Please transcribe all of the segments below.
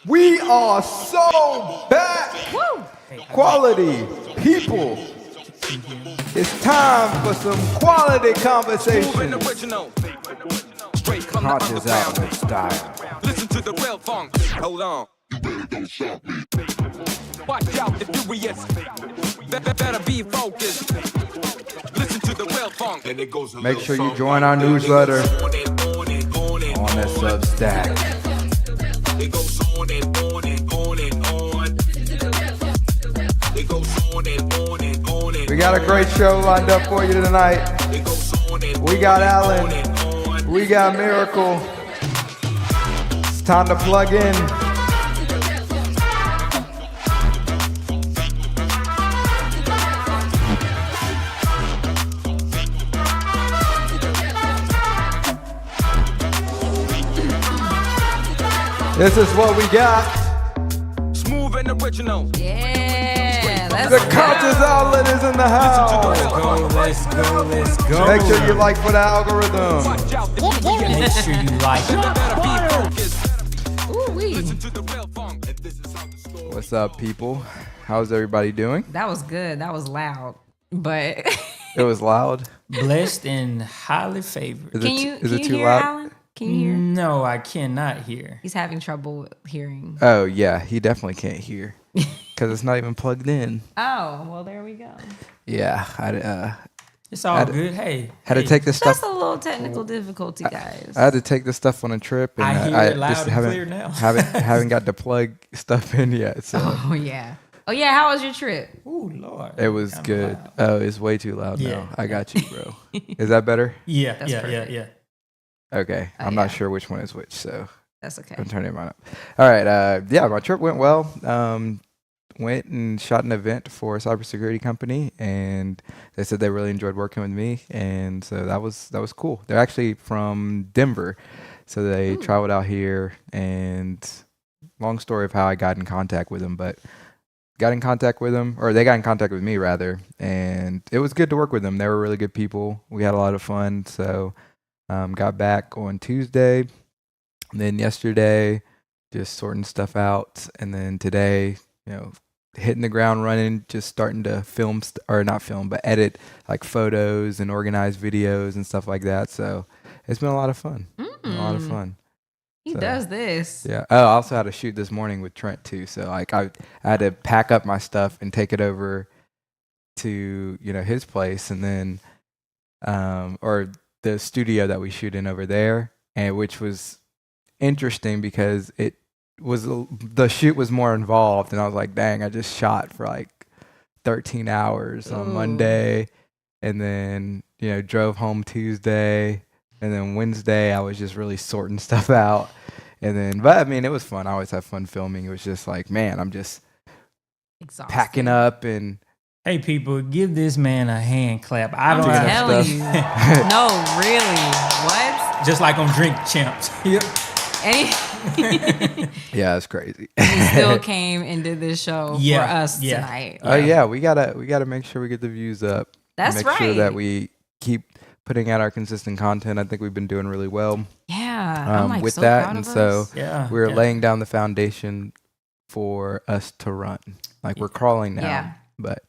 We are so back. Woo! Quality people. It's time for some quality conversation. Conscious outlet style. Listen to the real funk. Hold on. Watch out, the furious. Better be focused. Listen to the real funk. Make sure you join our newsletter on that Substack. It goes on and on and on and on. It goes on and on and on and We got a great show lined up for you tonight. it goes on and We got on Alan. and on. We got Miracle. It's time to plug in. This is what we got. Smooth and original. Yeah, let's The go. Conscious Outlet is in the house. Let's go. Make sure you like for the algorithm. Watch out, the furious. Make sure you like it. Better be focused. Ooh-wee. Listen to the real funk. And this is how the story. What's up, people? How's everybody doing? That was good. That was loud, but It was loud. Blessed and highly favored. Is can it, you is can it you too hear loud? Alan? Can you hear? No, I cannot hear. He's having trouble hearing. Oh yeah, he definitely can't hear because it's not even plugged in. Oh, well, there we go. Yeah, It's all Had- good. Hey, had to hey, take this That's stuff. a little technical difficulty, guys. I had to take this stuff on a trip, and I hear it loud just and haven't clear now. haven't got to plug stuff in yet. So Oh yeah. Oh yeah. How was your trip? Ooh, Lord. it was Kinda good. loud. Oh, it's way too loud Yeah. now. I got you, bro. Is that better? Yeah, That's yeah, perfect. yeah. Okay, Oh, I'm yeah. not sure which one is which, so That's okay. I'm turning mine up. All right. Yeah, my trip went well. Went and shot an event for a cybersecurity company, and they said they really enjoyed working with me, and so that was cool. They're actually from Denver, so they traveled out here. And long story of how I got in contact with them, but got in contact with them, or they got in contact with me rather, and it was good to work with them. They were really good people. We had a lot of fun. So got back on Tuesday, and then yesterday just sorting stuff out, and then today, hitting the ground running, just starting to film or not film, but edit like photos and organize videos and stuff like that. So it's been a lot of fun. A lot of fun. He So, does this. Yeah. Oh, I also had to shoot this morning with Trent too. So like I had to pack up my stuff and take it over to his place, and then or the studio that we shoot in over there, and which was interesting because the shoot was more involved, and I was like, dang, I just shot for like 13 hours on Ooh. Monday, and then drove home Tuesday, and then Wednesday I was just really sorting stuff out, and then but I mean it was fun. I always have fun filming. It was just like, man, I'm just Exhausted. packing up and Hey, people, give this man a hand clap. I I'm don't have telling stuff. you. No, really. What? just like on Drink Champs. Yep. And yeah, it's crazy. he still came and did this show Yeah, for us yeah. tonight. Oh yeah, we gotta make sure we get the views up. That's make sure right. that we keep putting out our consistent content. I think we've been doing really well Yeah. I'm like with so that, proud and of so us. Yeah. we're yeah. laying down the foundation for us to run. Like we're crawling now, Yeah. but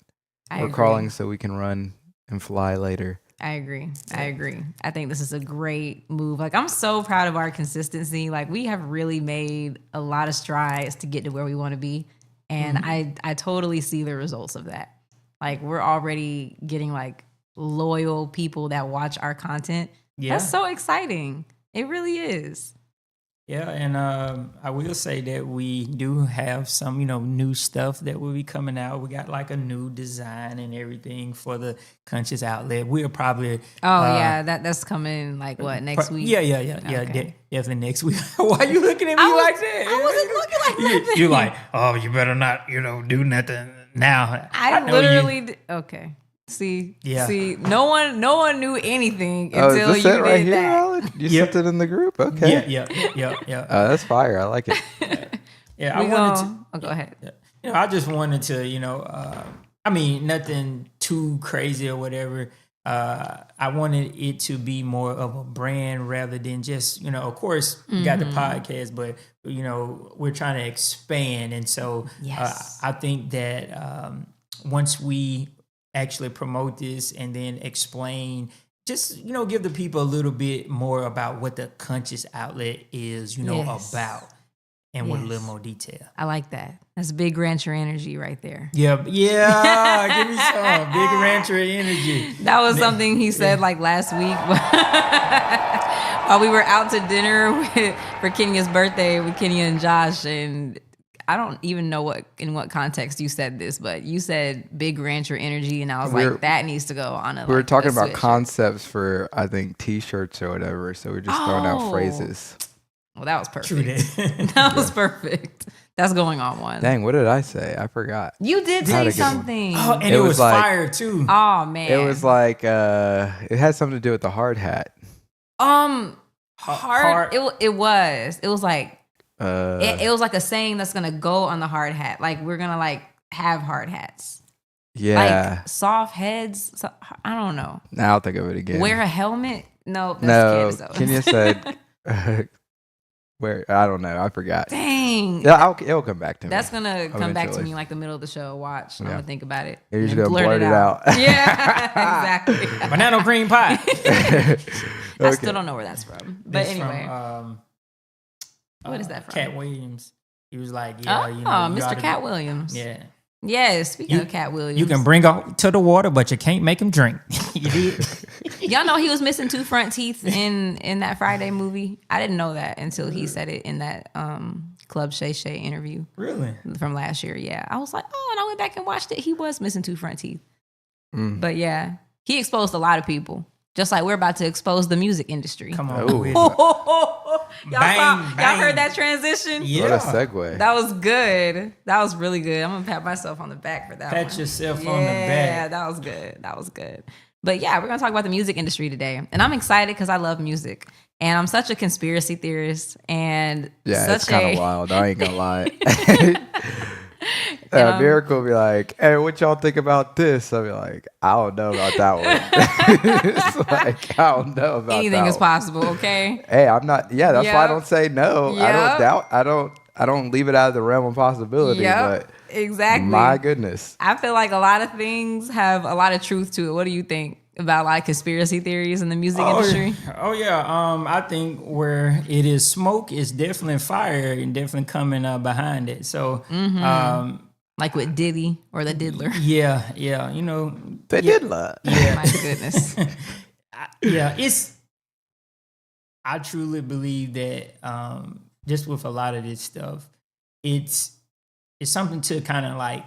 I we're agree. crawling so we can run and fly later. I agree. I think this is a great move. Like, I'm so proud of our consistency. Like, we have really made a lot of strides to get to where we want to be. And I totally see the results of that. Like, we're already getting like loyal people that watch our content. Yeah. That's so exciting. It really is. Yeah, and I will say that we do have some, new stuff that will be coming out. We got like a new design and everything for the Conscious Outlet. We'll probably Oh yeah, that's coming like what, next week? Yeah, Okay. definitely next week. Why you looking at me like that? I wasn't looking like nothing. You're like, oh, you better not, do nothing now. I know literally okay. See, Yeah. see, no one knew anything Oh, until is this you it right did here, that. Alan? You Yep. sent it in the group? Okay. Yeah. Oh, that's fire. I like it. Yeah, We I wanted to. gonna- oh, go ahead. I just wanted to, I mean, nothing too crazy or whatever. I wanted it to be more of a brand rather than just, of course, we got the podcast, but, we're trying to expand. And so Yes. I think that once we actually promote this and then explain, just, give the people a little bit more about what the conscious outlet is, Yes. about. And with a Yes. little more detail. I like that. That's big rancher energy right there. Yeah, give me some big rancher energy. That was something he said like last week while we were out to dinner for Kenya's birthday with Kenya and Josh. And I don't even know in what context you said this, but you said big rancher energy, and I was like, that needs to go on. We were talking about sweatshirt. concepts for, I think, T-shirts or whatever. So we're just throwing out phrases. Well, that was perfect. True that. That was perfect. That's going on one. Dang, what did I say? I forgot. You did I had say a good one. something. Oh, and It it was was like- fire too. Oh man. It was like it had something to do with the hard hat. hard. Hard- It was like Uh, it was like a saying that's gonna go on the hard hat. Like we're gonna like have hard hats. yeah. Like soft heads. So, I don't know. Now I'll think of it again. Wear a helmet. No, that's no, Candace Owens. Kenya said where I don't know. I forgot. Dang. Yeah, it'll come back to me. That's gonna come back to eventually. me like the middle of the show. Watch. I'm Yeah. gonna think about it. You're just and gonna then blurt it out. Yeah, exactly. Banana cream pie. I Okay. still don't know where that's from. But It's anyway, from, what is that from? Cat Williams. He was like, oh, you Mr. oughta Cat be- Williams. Yeah. Yes, speaking You- of Cat Williams. You can bring out to the water, but you can't make him drink. You did. Y'all know he was missing 2 front teeth in that Friday movie. I didn't know that until he said it in that Club Shay Shay interview Really? from last year. Yeah, I was like, oh, and I went back and watched it. He was missing 2 front teeth. Mm. But yeah, he exposed a lot of people. Just like we're about to expose the music industry. Come on. Oh. with it. y'all Bang, bang. y'all heard that transition? Yeah. What a segue. That was good. That was really good. I'm gonna pat myself on the back for that one. Pat yourself Yeah, on the back. that was good. That was good. But yeah, we're gonna talk about the music industry today, and I'm excited because I love music, and I'm such a conspiracy theorist, and Yeah, such it's kind a of wild. I ain't gonna lie. know? Miracle will be like, "Hey, what y'all think about this?" I'll be like, "I don't know about that one." It's like I don't know about anything that is one. possible. Okay. Hey, I'm not. Yeah, that's why I Yep. don't say no. I Yep. don't doubt. I don't leave it out of the realm of possibility. Yep. But Exactly. my goodness, I feel like a lot of things have a lot of truth to it. What do you think about like conspiracy theories in the music industry? Oh yeah. I think where it is smoke is definitely fire and definitely coming behind it. So Like with Diddy or the Diddler. yeah. they did love. My goodness. I truly believe that just with a lot of this stuff, it's something to kind of like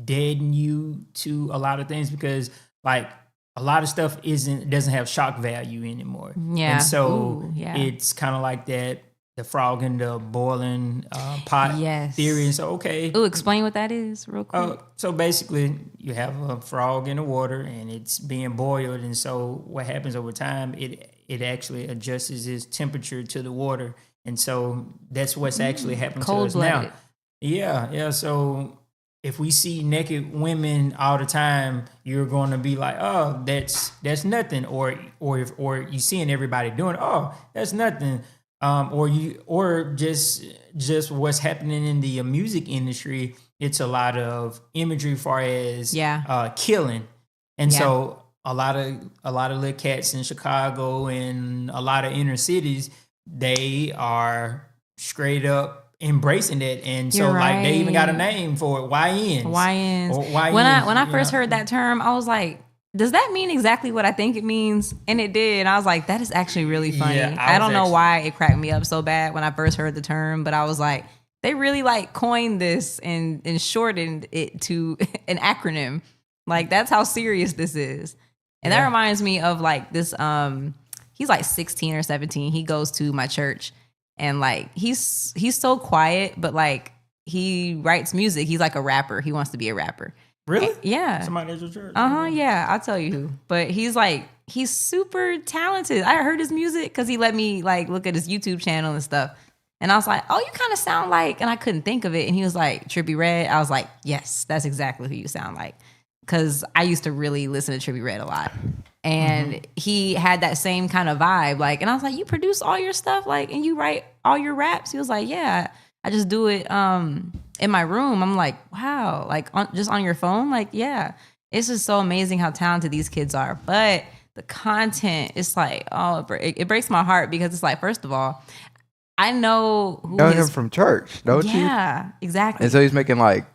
deaden you to a lot of things because like a lot of stuff doesn't have shock value anymore. Yeah. And so Ooh, yeah. it's kind of like that the frog in the boiling pot Yes. theory. And so okay. Ooh, explain what that is real quick. So basically, you have a frog in the water, and it's being boiled. And so, what happens over time? It actually adjusts its temperature to the water, and so that's what's actually happening to us now. Cold-blooded. Yeah. So, if we see naked women all the time, you're going to be like, "Oh, that's nothing," or you seeing everybody doing, it, "Oh, that's nothing." Or just what's happening in the music industry. It's a lot of imagery far as killing, and Yeah. so a lot of little cats in Chicago and a lot of inner cities, they are straight up embracing it, and so You're like they even got a right. name for it, YNs. YNs. Or YNs, When I you first know? heard that term, I was like, does that mean exactly what I think it means? And it did. And I was like, that is actually really funny. Yeah, I don't know actually- why it cracked me up so bad when I first heard the term, but I was like, they really like coined this and shortened it to an acronym. Like that's how serious this is. And that Yeah. reminds me of like this he's like 16 or 17. He goes to my church and like he's so quiet, but like he writes music. He's like a rapper. He wants to be a rapper. Really? Yeah. Somebody at your church? Yeah, I'll tell you who. But he's super talented. I heard his music because he let me like look at his YouTube channel and stuff. And I was like, oh, you kind of sound like, and I couldn't think of it. And he was like, Trippie Redd. I was like, yes, that's exactly who you sound like. because I used to really listen to Trippie Redd a lot. And he had that same kind of vibe. Like, and I was like, you produce all your stuff? Like, and you write all your raps? He was like, yeah, I just do it in my room. I'm like, wow, like just on your phone? Like, yeah. It's just so amazing how talented these kids are. But the content, it's like, oh, it breaks my heart because it's like, first of all, I know who Know him from church, don't you? Yeah, exactly. And so he's making like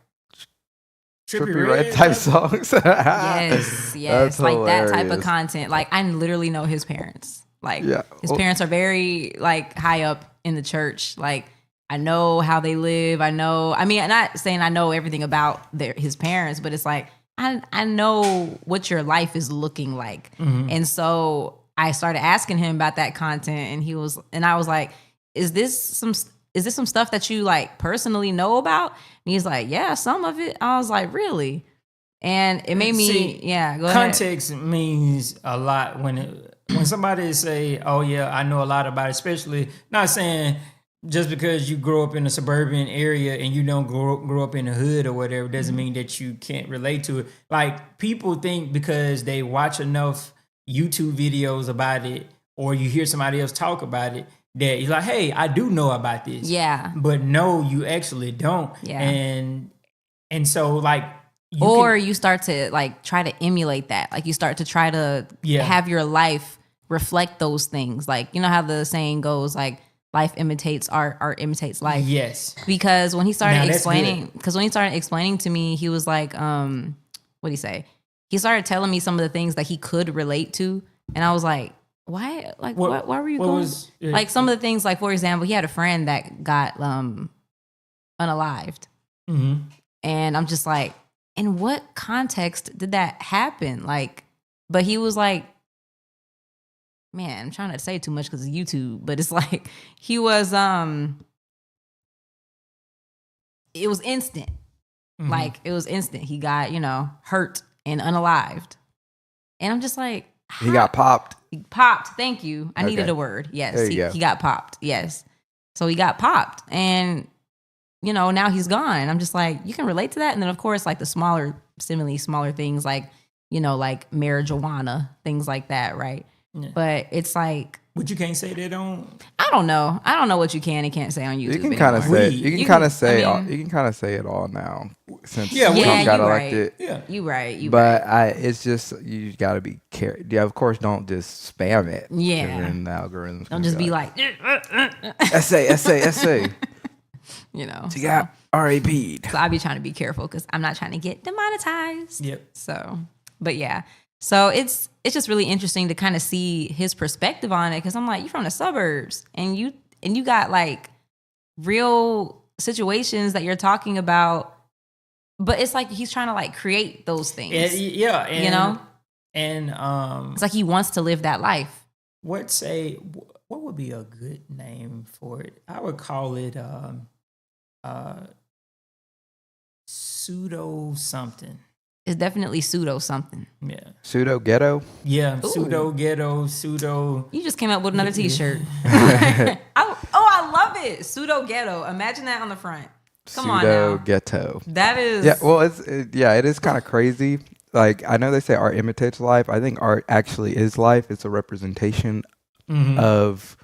Trippie Redd type songs. Yes, That's like that type of hilarious. content. Like I literally know his parents. Like Yeah. his Well- parents are very like high up in the church. Like I know how they live. I mean, I'm not saying I know everything about his parents, but it's like I know what your life is looking like. And so I started asking him about that content, and I was like, is this some stuff that you like personally know about? And he's like, yeah, some of it. I was like, really? And it made me, go ahead. Context means a lot when somebody say, "Oh yeah, I know a lot about it," especially not saying just because you grow up in a suburban area and you don't grow up in the hood or whatever doesn't mean that you can't relate to it. Like people think because they watch enough YouTube videos about it or you hear somebody else talk about it that you're like, hey, I do know about this. Yeah. But no, you actually don't. Yeah. And so like you start to like try to emulate that. Like you start to try to have your life reflect those things. Like, you know how the saying goes, like, life imitates art imitates life. Yes. Because when he started Now, explaining to me, he was like, what'd he say? He started telling me some of the things that he could relate to. And I was like, why? Like, why were you going? Like some of the things, like, for example, he had a friend that got unalived. Mm-hmm. And I'm just like, in what context did that happen? Like, but he was like, man, I'm trying not to say too much because it's YouTube, but it's like he was it was instant. Mm-hmm. Like it was instant. He got, hurt and unalived. And I'm just like, He got popped. He popped. Thank you. I needed Okay. a word. Yes. There you go. He got popped. Yes. So he got popped. And now he's gone. I'm just like, you can relate to that. And then of course, like the smaller things like, like marijuana, things like that, right? Yeah. But it's like, but you can't say that on. I don't know what you can and can't say on YouTube. You can kind of say. You can kind of say. You can kind of say it all now since Trump got elected. Right. Yeah, you right. But it's just you got to be careful. Yeah, of course, don't just spam it. Yeah, and the algorithms. Don't just be like essay. So you got RAP'd. So I'll be trying to be careful because I'm not trying to get demonetized. Yep. So, but yeah. So it's just really interesting to kind of see his perspective on it because I'm like, you're from the suburbs and you got like real situations that you're talking about, but it's like he's trying to like create those things. And it's like he wants to live that life. What would be a good name for it? I would call it pseudo something. It's definitely pseudo something. Yeah. Pseudo ghetto? Yeah. Ooh. Pseudo ghetto, pseudo. You just came up with another t-shirt. I love it. Pseudo ghetto. Imagine that on the front. Come on now. Pseudo ghetto. That is. Yeah. Well, it is kind of crazy. Like, I know they say art imitates life. I think art actually is life. It's a representation of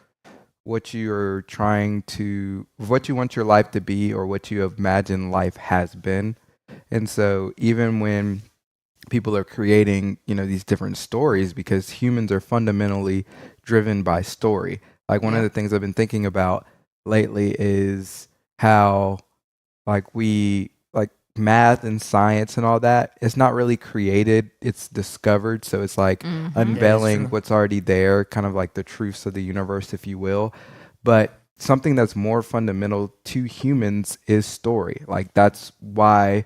what you're what you want your life to be or what you imagine life has been. And so even when people are creating, these different stories, because humans are fundamentally driven by story. Like one of the things I've been thinking about lately is how math and science and all that, it's not really created, it's discovered. So it's like unveiling what's already there, kind of like the truths of the universe, if you will. But something that's more fundamental to humans is story. Like that's why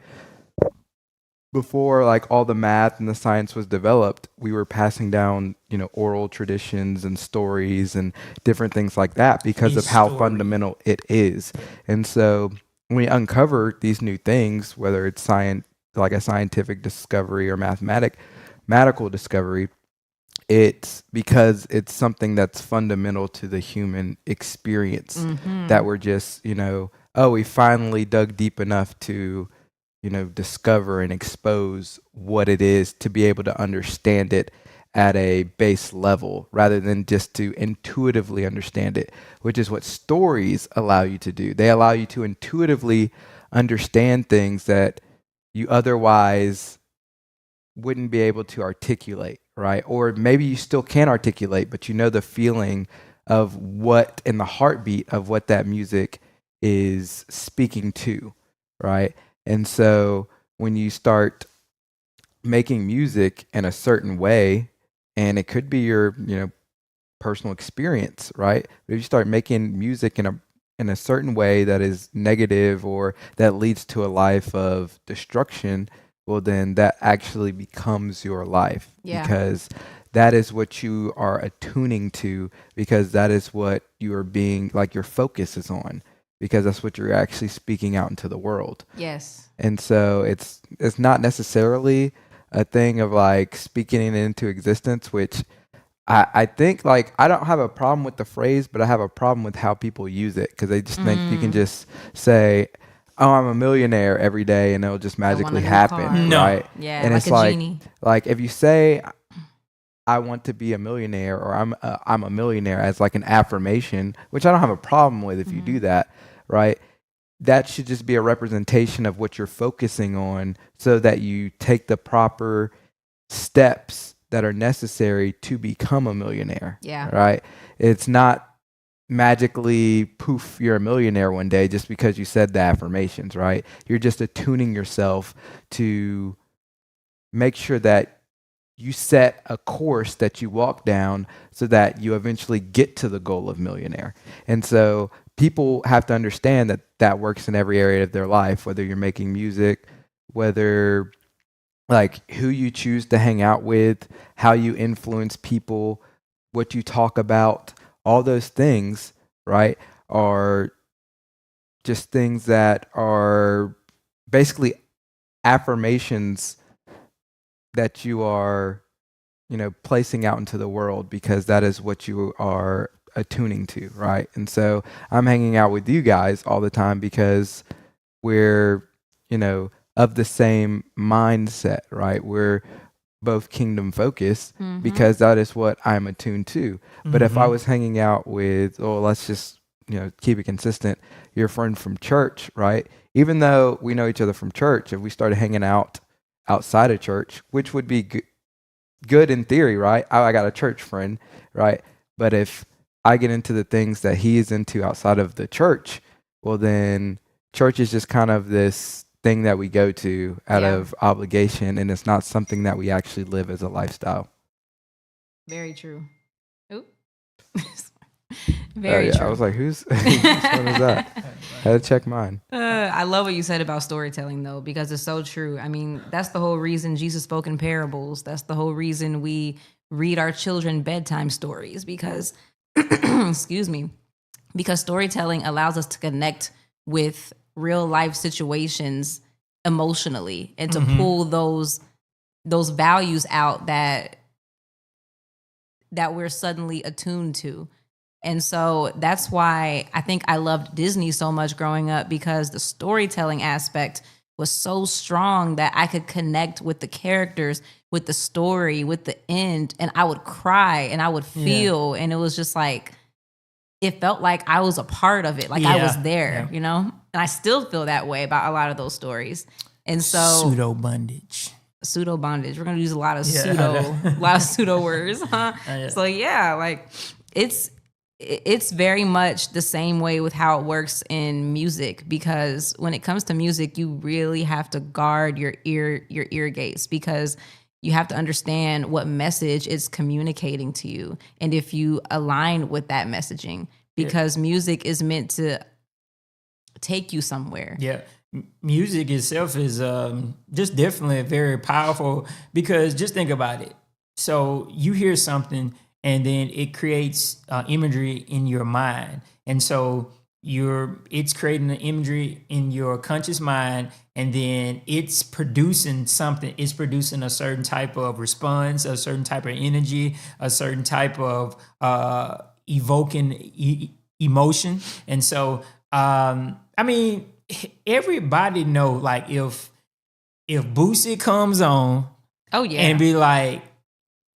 before like all the math and the science was developed, we were passing down, oral traditions and stories and different things like that because of how fundamental it is. And so when we uncover these new things, whether it's like a scientific discovery or mathematical discovery, it's because it's something that's fundamental to the human experience that we're just, we finally dug deep enough to discover and expose what it is to be able to understand it at a base level rather than just to intuitively understand it, which is what stories allow you to do. They allow you to intuitively understand things that you otherwise wouldn't be able to articulate, right? Or maybe you still can articulate, but you know the feeling of what and the heartbeat of what that music is speaking to, right? And so when you start making music in a certain way, and it could be your, personal experience, right? But if you start making music in a certain way that is negative or that leads to a life of destruction, well then that actually becomes your life Yeah. because that is what you are attuning to because that is what you are being like your focus is on because that's what you're actually speaking out into the world. Yes. And so it's not necessarily a thing of like speaking it into existence, which I think like I don't have a problem with the phrase, but I have a problem with how people use it because they just think you can just say, "Oh, I'm a millionaire" every day, and it'll just I want a magically new happen, car. No. right? Yeah, And like it's a like genie. like if you say, "I want to be a millionaire" or I'm a millionaire" as like an affirmation, which I don't have a problem with if you do that, right? That should just be a representation of what you're focusing on, so that you take the proper steps that are necessary to become a millionaire. Yeah. Right? It's not magically poof, you're a millionaire one day just because you said the affirmations, right? You're just attuning yourself to make sure that you set a course that you walk down so that you eventually get to the goal of millionaire. And so people have to understand that that works in every area of their life, whether you're making music, whether like who you choose to hang out with, how you influence people, what you talk about, all those things, right, are just things that are basically affirmations that you are, placing out into the world because that is what you are attuning to, right? And so I'm hanging out with you guys all the time because we're, of the same mindset, right? We're both kingdom focused because that is what I'm attuned to. But if I was hanging out with, let's just, keep it consistent, your friend from church, right? Even though we know each other from church, if we started hanging out outside of church, which would be good in theory, right? I got a church friend, right? But if I get into the things that he is into outside of the church, well, then church is just kind of this thing that we go to out Yeah. of obligation, and it's not something that we actually live as a lifestyle. Very true. Oop. Oh, Very yeah, true. I was like, whose phone is that? I had to check mine. I love what you said about storytelling, though, because it's so true. I mean, that's the whole reason Jesus spoke in parables. That's the whole reason we read our children bedtime stories because, excuse me, because storytelling allows us to connect with real life situations emotionally and to pull those values out that we're suddenly attuned to. And so that's why I think I loved Disney so much growing up because the storytelling aspect was so strong that I could connect with the characters, with the story, with the end, and I would cry and I would feel. And it was just like, it felt like I was a part of it, like I was there, And I still feel that way about a lot of those stories. And so Pseudo bondage. Pseudo bondage. We're gonna use a lot of Yeah. a lot of pseudo words, huh? Yeah. So yeah, like it's very much the same way with how it works in music because when it comes to music, you really have to guard your ear gates because you have to understand what message it's communicating to you and if you align with that messaging because music is meant to take you somewhere. Yeah. Music itself is just definitely very powerful because just think about it. So you hear something and then it creates imagery in your mind. And so it's creating the imagery in your conscious mind and then it's producing something. It's producing a certain type of response, a certain type of energy, a certain type of evoking emotion. And so, I mean, everybody know like if if Boosie comes on Oh yeah. and be like,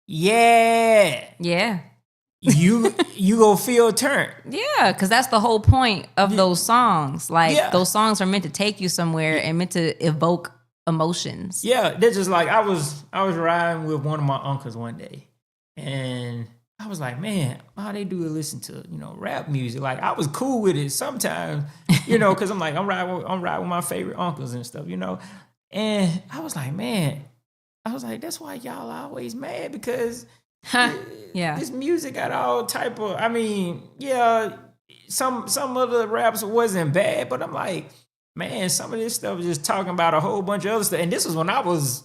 yeah, Yeah. you go feel turned. Yeah, because that's the whole point of those songs. Like Yeah. those songs are meant to take you somewhere and meant to evoke emotions. Yeah, they're just like I was riding with one of my uncles one day, and I was like, man, all they do is listen to rap music. Like I was cool with it sometimes, because I'm like I'm riding with my favorite uncles and stuff, And I was like, man, that's why y'all always mad because Yeah. this music got all type of. I mean, yeah, some of the raps wasn't bad, but I'm like, man, some of this stuff is just talking about a whole bunch of other stuff. And this was when I was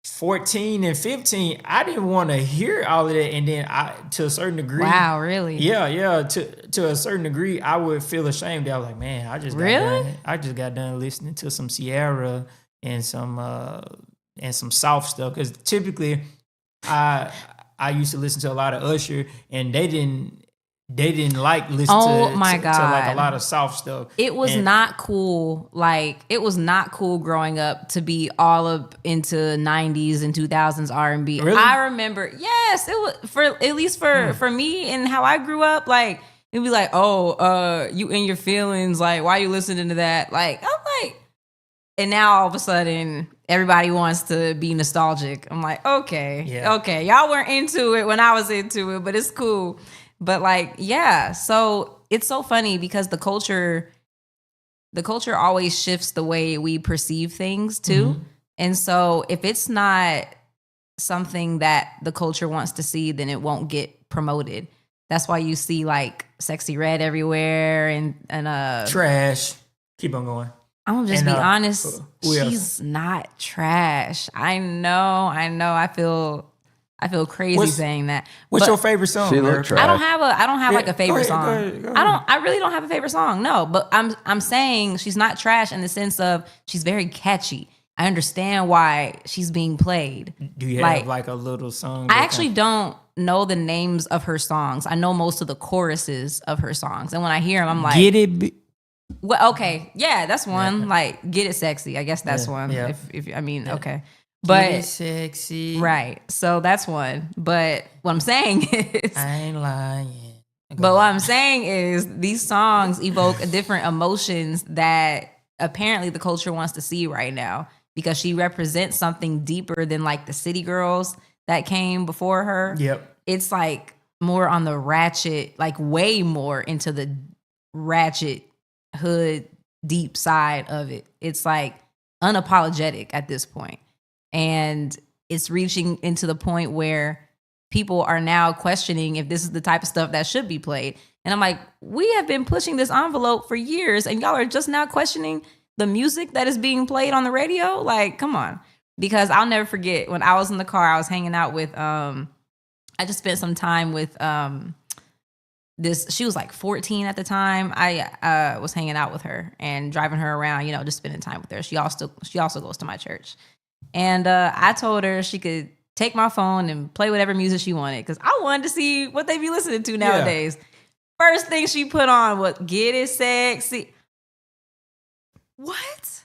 14 and 15. I didn't want to hear all of that, and then to a certain degree, Wow, really? yeah, to a certain degree, I would feel ashamed. I was like, man, I just got done listening to some Sierra and some soft stuff because typically, I used to listen to a lot of Usher, and they didn't like listen to like a lot of soft stuff. It was not cool. Like it was not cool growing up to be all up into 90s and 2000s R&B. Really? I remember, yes, it was for me and how I grew up. Like it'd be like, oh, you in your feelings. Like why are you listening to that? Like I'm like, and now all of a sudden everybody wants to be nostalgic. I'm like, okay, y'all weren't into it when I was into it, but it's cool. But like, yeah, so it's so funny because the culture always shifts the way we perceive things too. Mm-hmm. And so if it's not something that the culture wants to see, then it won't get promoted. That's why you see like Sexy Red everywhere and trash. Keep on going. I'm gonna just be honest. She's not trash. I know. I feel crazy saying that. What's your favorite song? She looked trash. I don't have like a favorite song. Go ahead. I really don't have a favorite song. No, but I'm saying she's not trash in the sense of she's very catchy. I understand why she's being played. Do you have like a little song? I actually don't know the names of her songs. I know most of the choruses of her songs, and when I hear them, I'm like, Get It. Well, okay, yeah, that's one. Yeah. Like, Get It Sexy. I guess that's one. Yeah. If I mean, okay. But Get It Sexy. Right. So that's one. But what I'm saying is I ain't lying. But what I'm saying is these songs evoke different emotions that apparently the culture wants to see right now because she represents something deeper than like the city girls that came before her. Yep. It's like more on the ratchet, like way more into the ratchet hood deep side of it. It's like unapologetic at this point. And it's reaching into the point where people are now questioning if this is the type of stuff that should be played. And I'm like, we have been pushing this envelope for years and y'all are just now questioning the music that is being played on the radio? Like, come on. Because I'll never forget when I was in the car, I was hanging out with, I just spent some time with she was like 14 at the time. I was hanging out with her and driving her around, just spending time with her. She also goes to my church. And I told her she could take my phone and play whatever music she wanted because I wanted to see what they be listening to nowadays. Yeah. First thing she put on was Get It Sexy. What?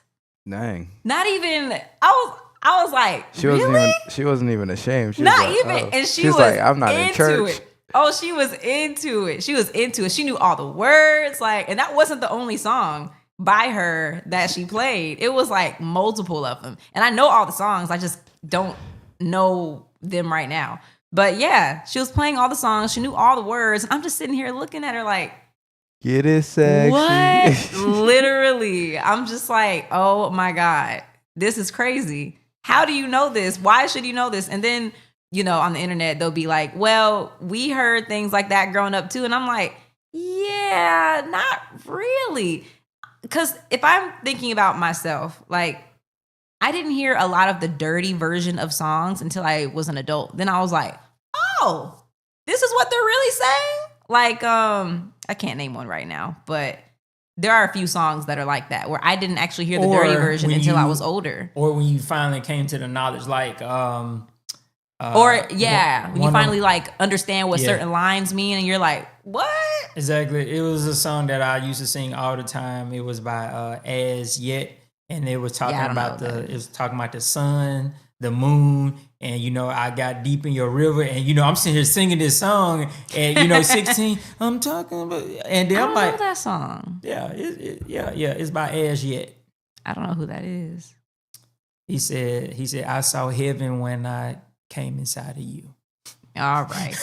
Dang. Not even. I was like, she wasn't even ashamed. She not was like, even, oh. and she was was like, I'm not in church. It. Oh, she was into it. She knew all the words, and that wasn't the only song by her that she played. It was like multiple of them. And I know all the songs. I just don't know them right now. But yeah, she was playing all the songs. She knew all the words. I'm just sitting here looking at her like, Get It Sexy. What? Literally. I'm just like, oh my God, this is crazy. How do you know this? Why should you know this? And then, on the internet, they'll be like, well, we heard things like that growing up too. And I'm like, yeah, not really. Because if I'm thinking about myself, like, I didn't hear a lot of the dirty version of songs until I was an adult. Then I was like, oh, this is what they're really saying? Like, I can't name one right now, but there are a few songs that are like that where I didn't actually hear the dirty version until I was older. Or when you finally came to the knowledge, like... when you finally understand what certain lines mean and you're like, what? Exactly. It was a song that I used to sing all the time. It was by As Yet. and it was Yeah, I talking don't know about what that it was talking about the sun, the moon, and I got deep in your river, and I'm sitting here singing this song, and 16, I'm talking about, and then I I'm don't like, know that song. yeah, it's by As Yet. I don't know who that is. He said, I saw heaven when I came inside of you. All right.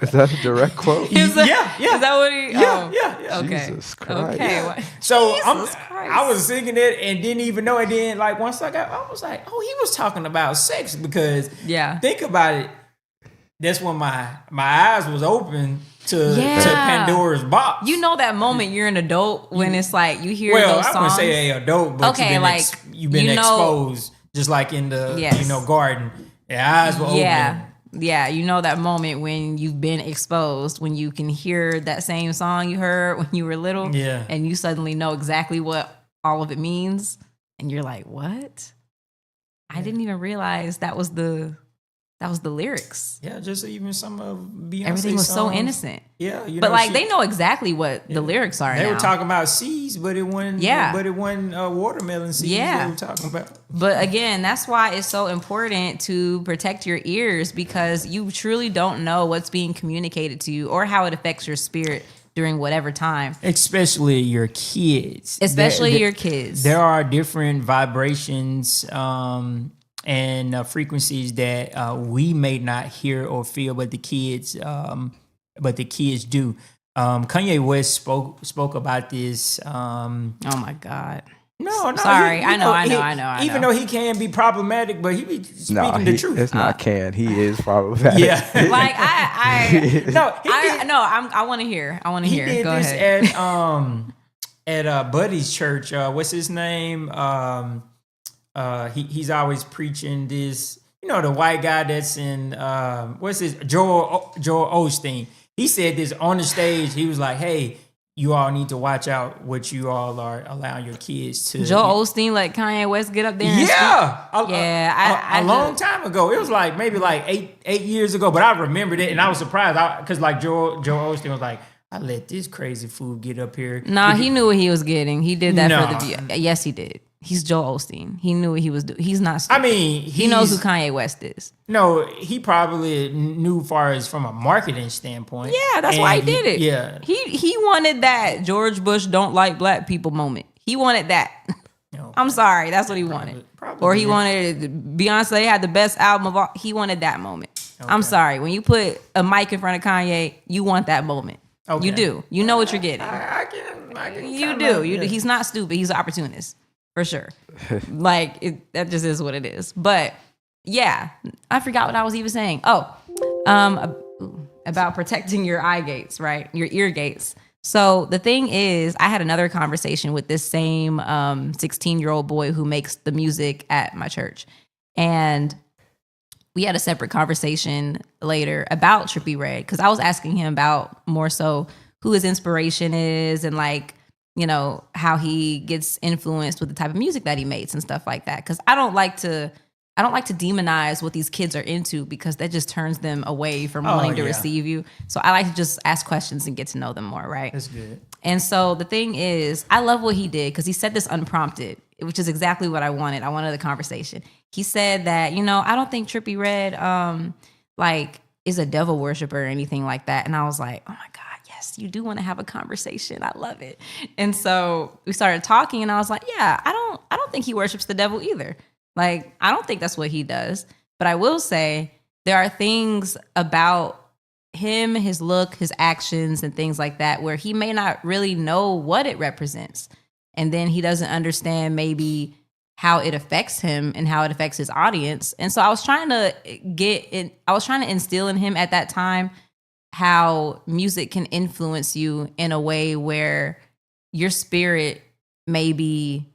Is that a direct quote? Is that, Yeah. Is that what he? Yeah, oh, yeah. Okay. Jesus Christ. Okay. Yeah. What- So Jesus Christ. I was singing it and didn't even know it. Then like once I was like, oh, he was talking about sex, because Yeah. think about it. That's when my eyes was open to Yeah. Pandora's box. You know that moment you're an adult when it's like you hear well, those I songs. wouldn't say a adult, but Okay, you've been you know- exposed, just like in the Yes. garden. Your eyes were Yeah. open. Yeah, you know that moment when you've been exposed, when you can hear that same song you heard when you were little, Yeah. and you suddenly know exactly what all of it means, and you're like, "What? I didn't even realize that was the lyrics. Yeah, just even some of Beyonce's Everything was so songs. innocent." Yeah, But like they know exactly what the lyrics are They now. were talking about seeds, but it wasn't. Yeah. but it wasn't watermelon seeds. Yeah. They were talking about. But again, that's why it's so important to protect your ears, because you truly don't know what's being communicated to you or how it affects your spirit during whatever time, Especially your kids. especially your kids. There are different vibrations and frequencies that we may not hear or feel, but the kids do. Kanye West spoke about this. Oh my God. No, Sorry. I know. Even though he can be problematic, but he be speaking No, the truth. it's not can. He is problematic. Yeah. Like I want to hear. I want to He hear. did Go this ahead. at Buddy's church. What's his name? He's always preaching this. The white guy that's in what's his Joel Osteen. He said this on the stage. He was like, "Hey, you all need to watch out what you all are allowing your kids to." Joel Osteen let Kanye West get up there. And Yeah, Yeah, a long time ago. It was like maybe like eight years ago, but I remembered it, and I was surprised because like Joel Osteen was like, "I let this crazy fool get up here." Nah, he knew what he was getting. He did that No. for the view. Yes, he did. He's Joel Osteen. He knew what he was doing. He's not I stupid. mean, He knows who Kanye West is. No, he probably knew far as from a marketing standpoint. Yeah, that's why he And did it. Yeah. He wanted that George Bush don't like black people moment. He wanted that. No, I'm sorry, that's what he wanted. probably Or he did. wanted Beyonce had the best album of all. He wanted that moment. I'm sorry. When you put a mic in front of Kanye, you want that moment. Okay. You do. You know what you're getting. I can You kinda- do. yeah. He's not stupid. He's an opportunist for sure. That just is what it is. But yeah, I forgot what I was even saying. About protecting your eye gates, right? Your ear gates. So the thing is, I had another conversation with this same 16-year-old boy who makes the music at my church, and we had a separate conversation later about Trippie Redd, because I was asking him about more so who his inspiration is and how he gets influenced with the type of music that he makes and stuff like that. Because I don't like to demonize what these kids are into, because that just turns them away from wanting to yeah. receive you. So I like to just ask questions and get to know them more, right? That's good. And so the thing is, I love what he did, because he said this unprompted, which is exactly what I wanted. I wanted a conversation. He said that, I don't think Trippie Redd is a devil worshiper or anything like that. And I was like, oh my God, yes, you do want to have a conversation. I love it. And so we started talking, and I was like, yeah, I don't think he worships the devil either. Like, I don't think that's what he does. But I will say there are things about him, his look, his actions, and things like that, where he may not really know what it represents. And then he doesn't understand maybe how it affects him and how it affects his audience. And so I was trying to instill in him at that time how music can influence you in a way where your spirit may be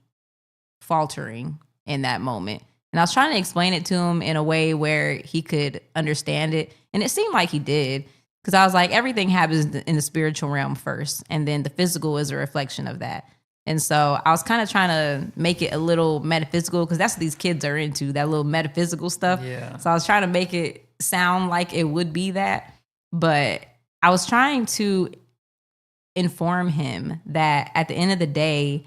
faltering in that moment. And I was trying to explain it to him in a way where he could understand it. And it seemed like he did, because I was like, everything happens in the spiritual realm first, and then the physical is a reflection of that. And so I was kind of trying to make it a little metaphysical, because that's what these kids are into, that little metaphysical stuff. Yeah. So I was trying to make it sound like it would be that. But I was trying to inform him that at the end of the day,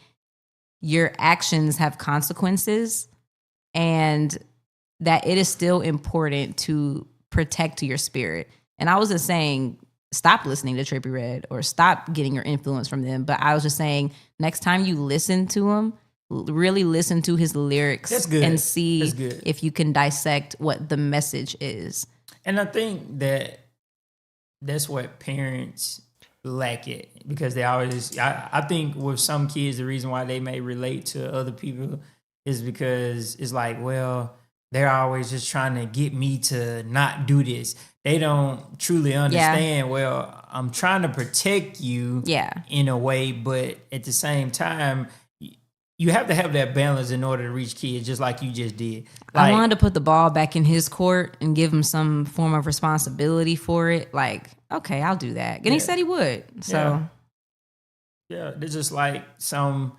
your actions have consequences, and that it is still important to protect your spirit. And I was just saying, stop listening to Trippie Redd or stop getting your influence from them. But I was just saying, next time you listen to him, really listen to his lyrics and see if you can dissect what the message is. And I think that's what parents lack it, because they always, I think with some kids, the reason why they may relate to other people is because it's like, well, they're always just trying to get me to not do this. They don't truly understand, well, I'm trying to protect you in a way, but at the same time, you have to have that balance in order to reach kids, just like you just did. Like, I wanted to put the ball back in his court and give him some form of responsibility for it. Like, okay, I'll do that. And he said he would. So, yeah, they're just like some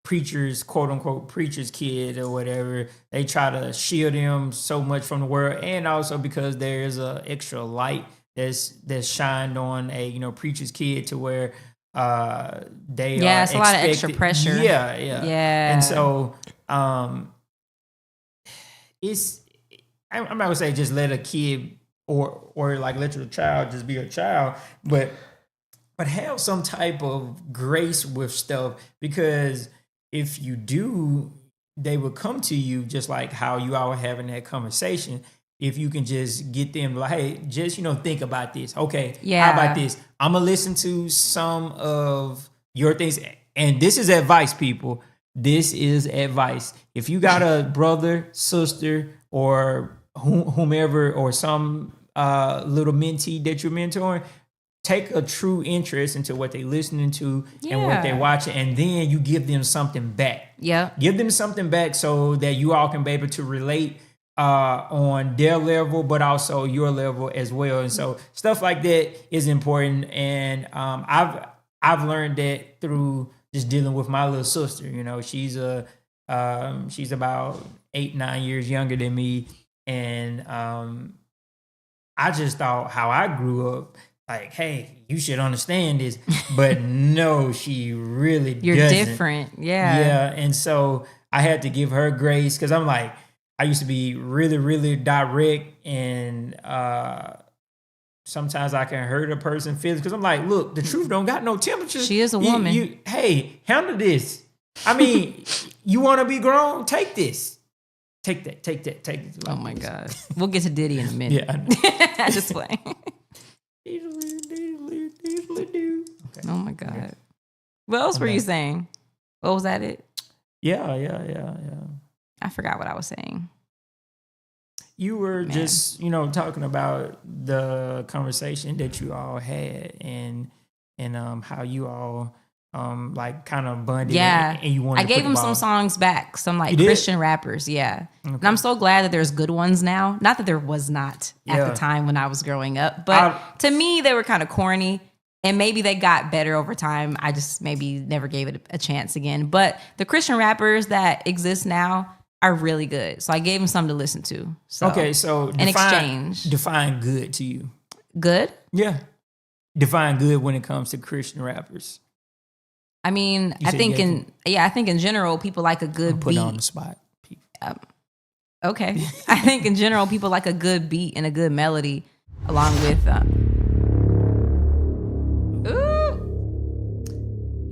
preacher's, quote unquote, preacher's kid or whatever. They try to shield him so much from the world, and also because there is a extra light that's shined on a preacher's kid to where they are it's a lot of extra pressure. Yeah. And so it's, I'm not gonna say just let a kid or like let your child just be a child, but have some type of grace with stuff, because if you do, they will come to you just like how you all were having that conversation. If you can just get them like, hey, just, think about this. Okay, how about this? I'm going to listen to some of your things. And this is advice, people. This is advice. If you got a brother, sister, or whomever, or some little mentee that you're mentoring, take a true interest into what they're listening to and what they're watching, and then you give them something back. Yeah. Give them something back so that you all can be able to relate on their level, but also your level as well. And so stuff like that is important. And I've learned that through just dealing with my little sister. She's about 8-9 years younger than me. And I just thought how I grew up, like, hey, you should understand this. But no, she really You're doesn't. different. Yeah. Yeah. And so I had to give her grace, because I'm like, I used to be really, really direct, and sometimes I can hurt a person feelings, because I'm like, look, the truth don't got no temperature. She is a woman. Hey, handle this. I mean, you want to be grown? Take this. Take that. Take it. Oh my God. We'll get to Diddy in a minute. Yeah. Just playing. Okay. Oh my God. What else were you saying? What was that it? Yeah. I forgot what I was saying. You were just, talking about the conversation that you all had, and how you all like kind of bonded. Yeah. And you wanted I gave him some songs back, some like Christian rappers. Yeah. Okay. And I'm so glad that there's good ones now. Not that there was not at the time when I was growing up, but to me, they were kind of corny, and maybe they got better over time. I just maybe never gave it a chance again. But the Christian rappers that exist now are really good. So I gave him something to listen to. So, okay, so in exchange. Define good to you. Good? Yeah. Define good when it comes to Christian rappers. I mean, I think in general, people like a good put beat. on the spot. Okay. I think in general, people like a good beat and a good melody, along with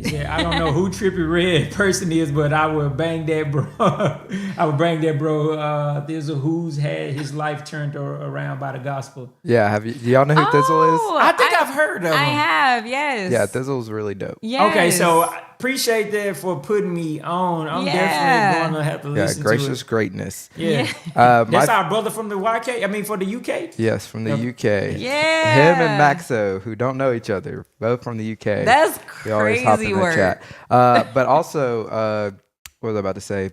Yeah, I don't know who Trippie Redd person is, but I would bang that bro. I would bang that bro. There's who's had his life turned around by the gospel. Yeah, do y'all know who Thizzle is? I think I've heard of him. I have, yes. Yeah, Thizzle's really dope. Yes. Okay, so I appreciate that for putting me on. I'm definitely going to have to listen to it. Gracious greatness. Yeah. That's our brother from the for the UK? Yes, from the UK. Yeah. Him and Maxo, who don't know each other, both from the UK. That's We always hop in crazy the work. chat. But also, what was I about to say?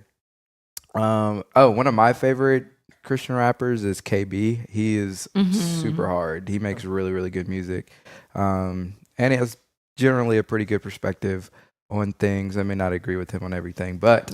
One of my favorite Christian rappers is KB. He is super hard. He makes really, really good music. And he has generally a pretty good perspective on things. I may not agree with him on everything, but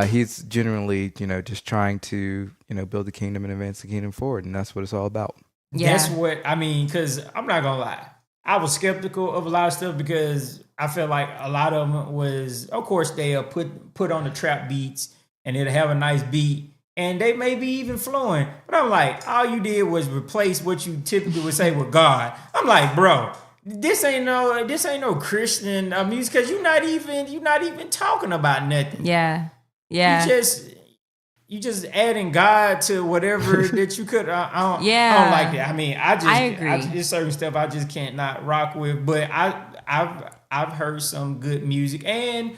he's generally, just trying to, build the kingdom and advance the kingdom forward. And that's what it's all about. Yeah. That's what, I mean, because I'm not going to lie. I was skeptical of a lot of stuff because I felt like a lot of them was, of course, they'll put on the trap beats and it'll have a nice beat and they may be even flowing. But I'm like, all you did was replace what you typically would say with God. I'm like, bro, this ain't no Christian music because you're not even talking about nothing. Yeah. Yeah. You just adding God to whatever that you could. I don't like that. I mean, I agree. There's certain stuff I just can't not rock with. But I've heard some good music and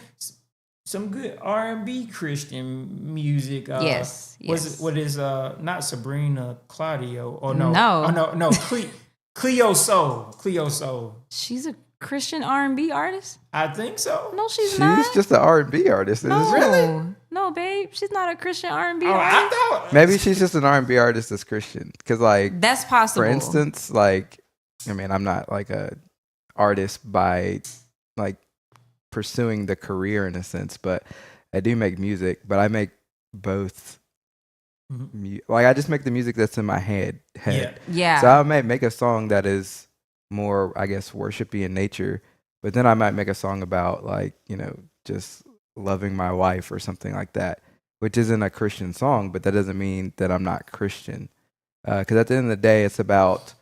some good R&B Christian music. Yes. What is not Sabrina Claudio or No. Cleo Soul. She's a Christian R&B artist? I think so. No, she's She's just an R&B artist. No. Really? No, babe. She's not a Christian R&B Oh, artist. I thought Maybe she's just an R&B artist that's Christian. Because, like, That's possible. for instance, like, I mean, I'm not like a artist by like pursuing the career in a sense, but I do make music. But I make both. Like, I just make the music that's in my head. Yeah. So I might make a song that is more, I guess, worshipy in nature, but then I might make a song about, like, you know, just loving my wife or something like that, which isn't a Christian song, but that doesn't mean that I'm not Christian. Because at the end of the day, it's about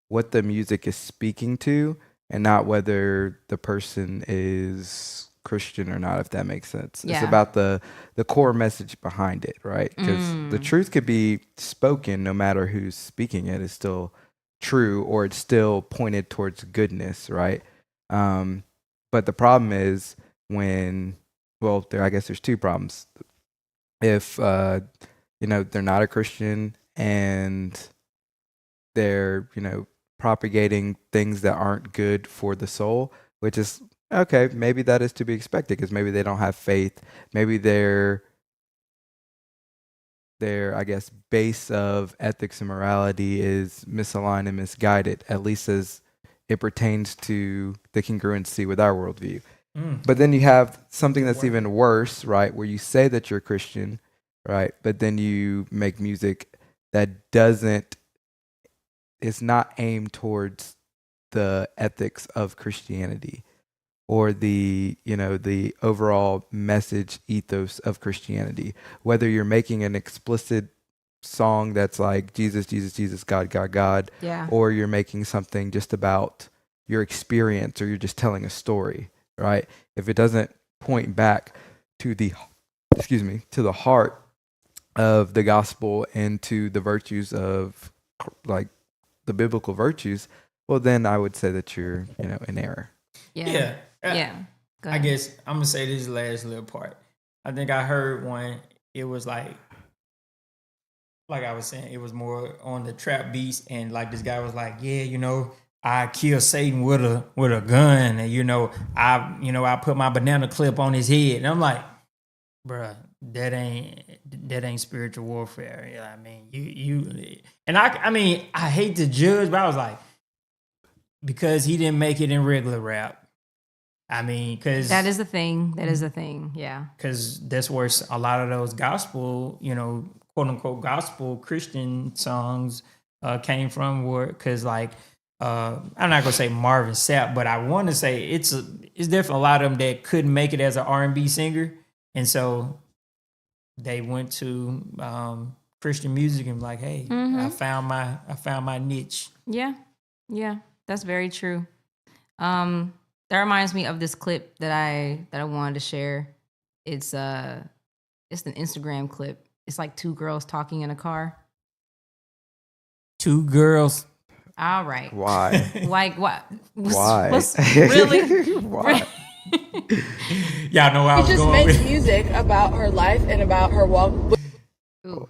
what the music is speaking to and not whether the person is Christian or not, if that makes sense. Yeah. It's about the core message behind it, right? Because the truth could be spoken no matter who's speaking it. It's still true, or it's still pointed towards goodness, right? But the problem is when, well, I guess there's two problems. If you know, they're not a Christian and they're, you know, propagating things that aren't good for the soul, which is okay, maybe that is to be expected because maybe they don't have faith. Maybe their I guess base of ethics and morality is misaligned and misguided, at least as it pertains to the congruency with our worldview. But then you have something that's even worse, right? Where you say that you're Christian, right? But then you make music that it's not aimed towards the ethics of Christianity or the, you know, the overall message ethos of Christianity. Whether you're making an explicit song that's like Jesus, Jesus, Jesus, God, God, God, Yeah. or you're making something just about your experience, or you're just telling a story, right? If it doesn't point back to the heart of the gospel and to the virtues of, like, the biblical virtues, well, then I would say that you're, you know, in error. Yeah. Go I ahead. guess I'm gonna say this last little part. I think I heard one. It was like I was saying, it was more on the trap beats, and like this guy was like, "Yeah, you know, I killed Satan with a gun, and I put my banana clip on his head." And I'm like, bruh, that ain't spiritual warfare. Yeah, I mean, you and I mean, I hate to judge, but I was like, because he didn't make it in regular rap. I mean, because That is a thing. Yeah. because that's where a lot of those gospel, you know, quote unquote gospel Christian songs came from. Because like I'm not gonna say Marvin Sapp, but I want to say it's definitely a lot of them that couldn't make it as an R&B singer, and so they went to Christian music and like, hey, I found my niche. Yeah. That's very true. That reminds me of this clip that I wanted to share. It's an Instagram clip. It's like two girls talking in a car. Two girls. All right. Why? Like what? Why? Really? Why? Y'all know where I She was just going makes with. music about her life and about her walk. Ooh,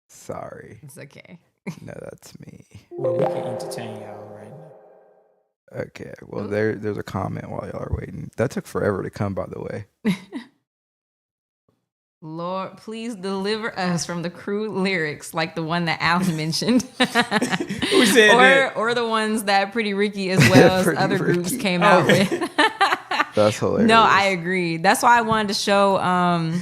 Sorry. it's okay. No, that's me. Well, we can entertain y'all right now. Okay. Well, there's a comment while y'all are waiting. That took forever to come, by the way. Lord, please deliver us from the crude lyrics like the one that Alan mentioned. Who said that? Or the ones that Pretty Ricky as well as Pretty other groups Ricky. came out with. That's hilarious. No, I agree. That's why I wanted to show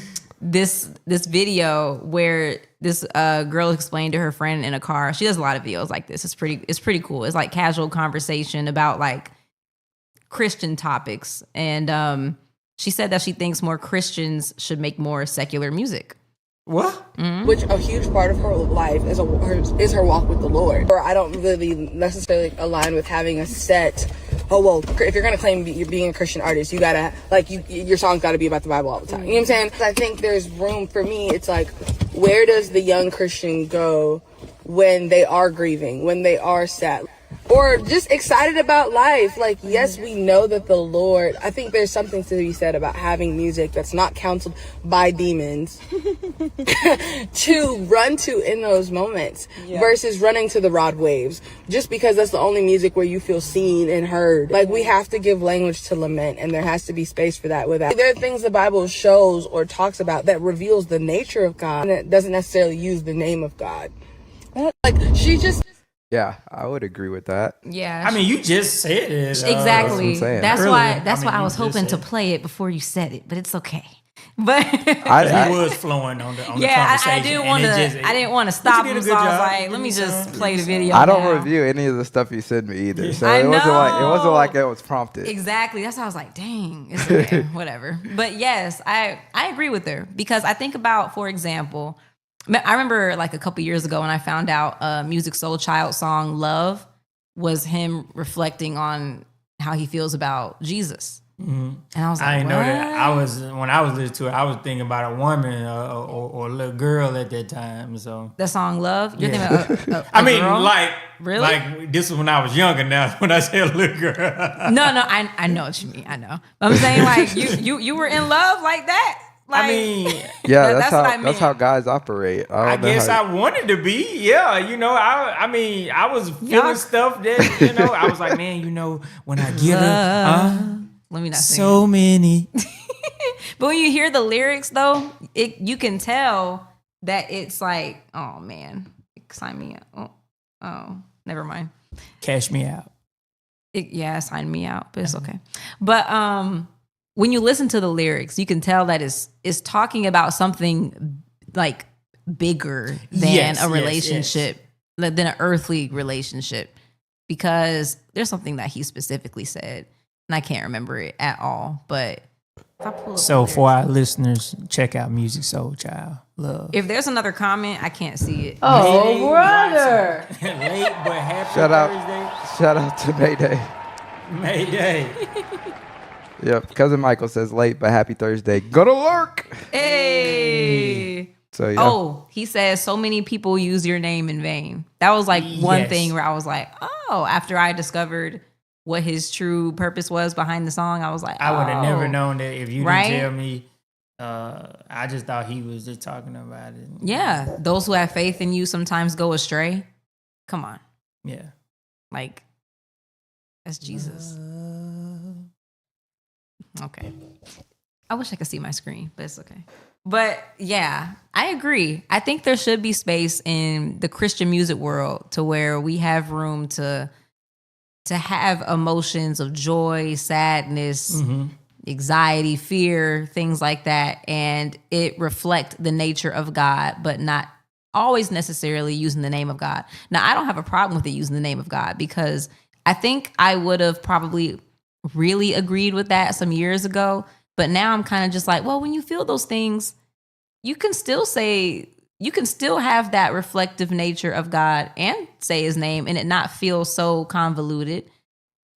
this video where this girl explained to her friend in a car. She does a lot of videos like this. It's pretty cool. It's like casual conversation about like Christian topics, and she said that she thinks more Christians should make more secular music. What? which a huge part of her life is her walk with the Lord. Or I don't really necessarily align with having a set. Oh well, if you're gonna claim you're being a Christian artist, you gotta your song's gotta be about the Bible all the time. You know what I'm saying? I think there's room for me. It's like, where does the young Christian go when they are grieving, when they are sad, or just excited about life? Like, yes, we know that the Lord, I think there's something to be said about having music that's not counseled by demons to run to in those moments versus running to the rod waves just because that's the only music where you feel seen and heard. Like, we have to give language to lament, and there has to be space for that. Without, there are things the Bible shows or talks about that reveals the nature of God, and it doesn't necessarily use the name of God. Like, she just... Yeah, I would agree with that. Yeah, I mean, you just said it. exactly. saying. That's Earlier. why. That's I mean, why I you was just hoping to said it. play it before you said it, but it's okay. But I, It was flowing on the yeah, conversation. I didn't want to. I didn't want to stop But you him, did a so good I was job. like, You let me did just some- play you the did video. I don't now. review any of the stuff you send me either. So I it wasn't know. like it was prompted. Exactly. That's why I was like, dang, it's okay, whatever. But yes, I agree with her, because I think about, for example, I remember like a couple years ago when I found out Music Soul Child song "Love" was him reflecting on how he feels about Jesus. And I was like, I didn't know that. what? When I was listening to it, I was thinking about a woman or a little girl at that time. So The song "Love." You're Yeah. thinking about I mean, girl? like this was when I was younger. Now, when I say a little girl, No, I know what you mean. I know. But I'm saying, like, you were in love like that. Like, I mean, Yeah, that's what I that's how meant. guys operate. I don't know guess how- I wanted to be. Yeah, I mean, I was feeling Y'all- stuff that I was like, man, when I get her, let me not sing. so many. But when you hear the lyrics, though, you can tell that it's like, oh man, sign me up. Oh, never mind. Cash me out. Sign me out, but it's okay. But when you listen to the lyrics, you can tell that it's talking about something like bigger than Yes, a yes, relationship, than an earthly relationship, because there's something that he specifically said, and I can't remember it at all. But if I pull up So the for lyrics- our listeners, check out Music Soul Child. Love. if there's another comment, I can't see it. Oh, brother. Late but happy Shout out to Mayday. Thursday. Mayday. Yep, cousin Michael says late but happy Thursday. Go to work. Hey. So yeah. Oh, he says so many people use your name in vain. That was like one Yes. thing where I was like, oh, after I discovered what his true purpose was behind the song, I was like, I would have never oh. known that if you Right? didn't tell me. I just thought he was just talking about it. Yeah, those who have faith in you sometimes go astray. Come on, Yeah. like that's Jesus. Okay, I wish I could see my screen, but it's okay. But yeah, I agree. I think there should be space in the Christian music world to where we have room to have emotions of joy, sadness, anxiety, fear, things like that, and it reflect the nature of God, but not always necessarily using the name of God. Now, I don't have a problem with it using the name of God, because I think I would have probably really agreed with that some years ago, but now I'm kind of just like, well, when you feel those things, you can still have that reflective nature of God and say his name and it not feel so convoluted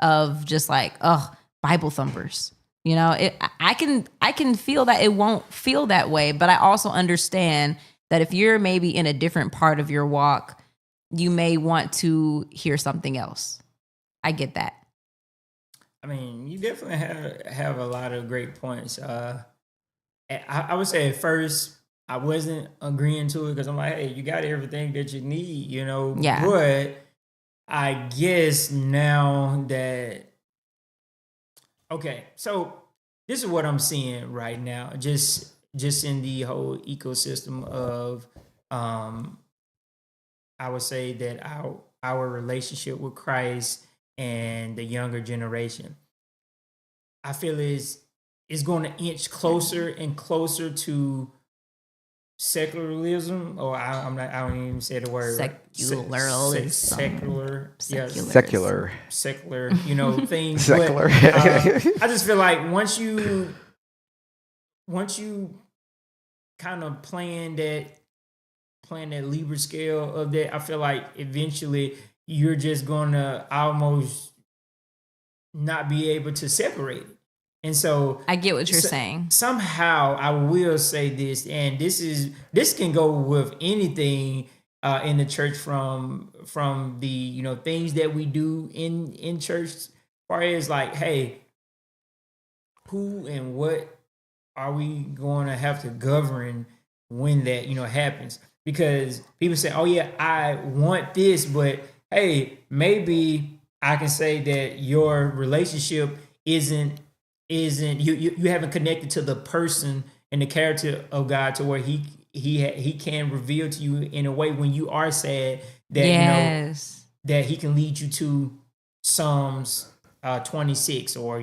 of just like, oh, Bible thumpers. You know, I can feel that it won't feel that way, but I also understand that if you're maybe in a different part of your walk, you may want to hear something else. I get that. I mean, you definitely have a lot of great points. I would say at first I wasn't agreeing to it because I'm like, hey, you got everything that you need, Yeah. But I guess now that so this is what I'm seeing right now, just in the whole ecosystem of I would say that our relationship with Christ and the younger generation, I feel is going to inch closer and closer to secularism, or I'm not. I don't even say the word. Secularism. Secular. Yeah. Secular. Secular. Things. Secular. But, I just feel like once you kind of playing that Libra scale of that, I feel like eventually you're just gonna almost not be able to separate it. And so I get what you're saying. Somehow I will say this, and this can go with anything in the church, from the things that we do in church, as far as like, hey, who and what are we going to have to govern when that happens? Because people say, oh yeah, I want this, but hey, maybe I can say that your relationship isn't you haven't connected to the person and the character of God to where he can reveal to you in a way when you are sad that that he can lead you to Psalms 26 or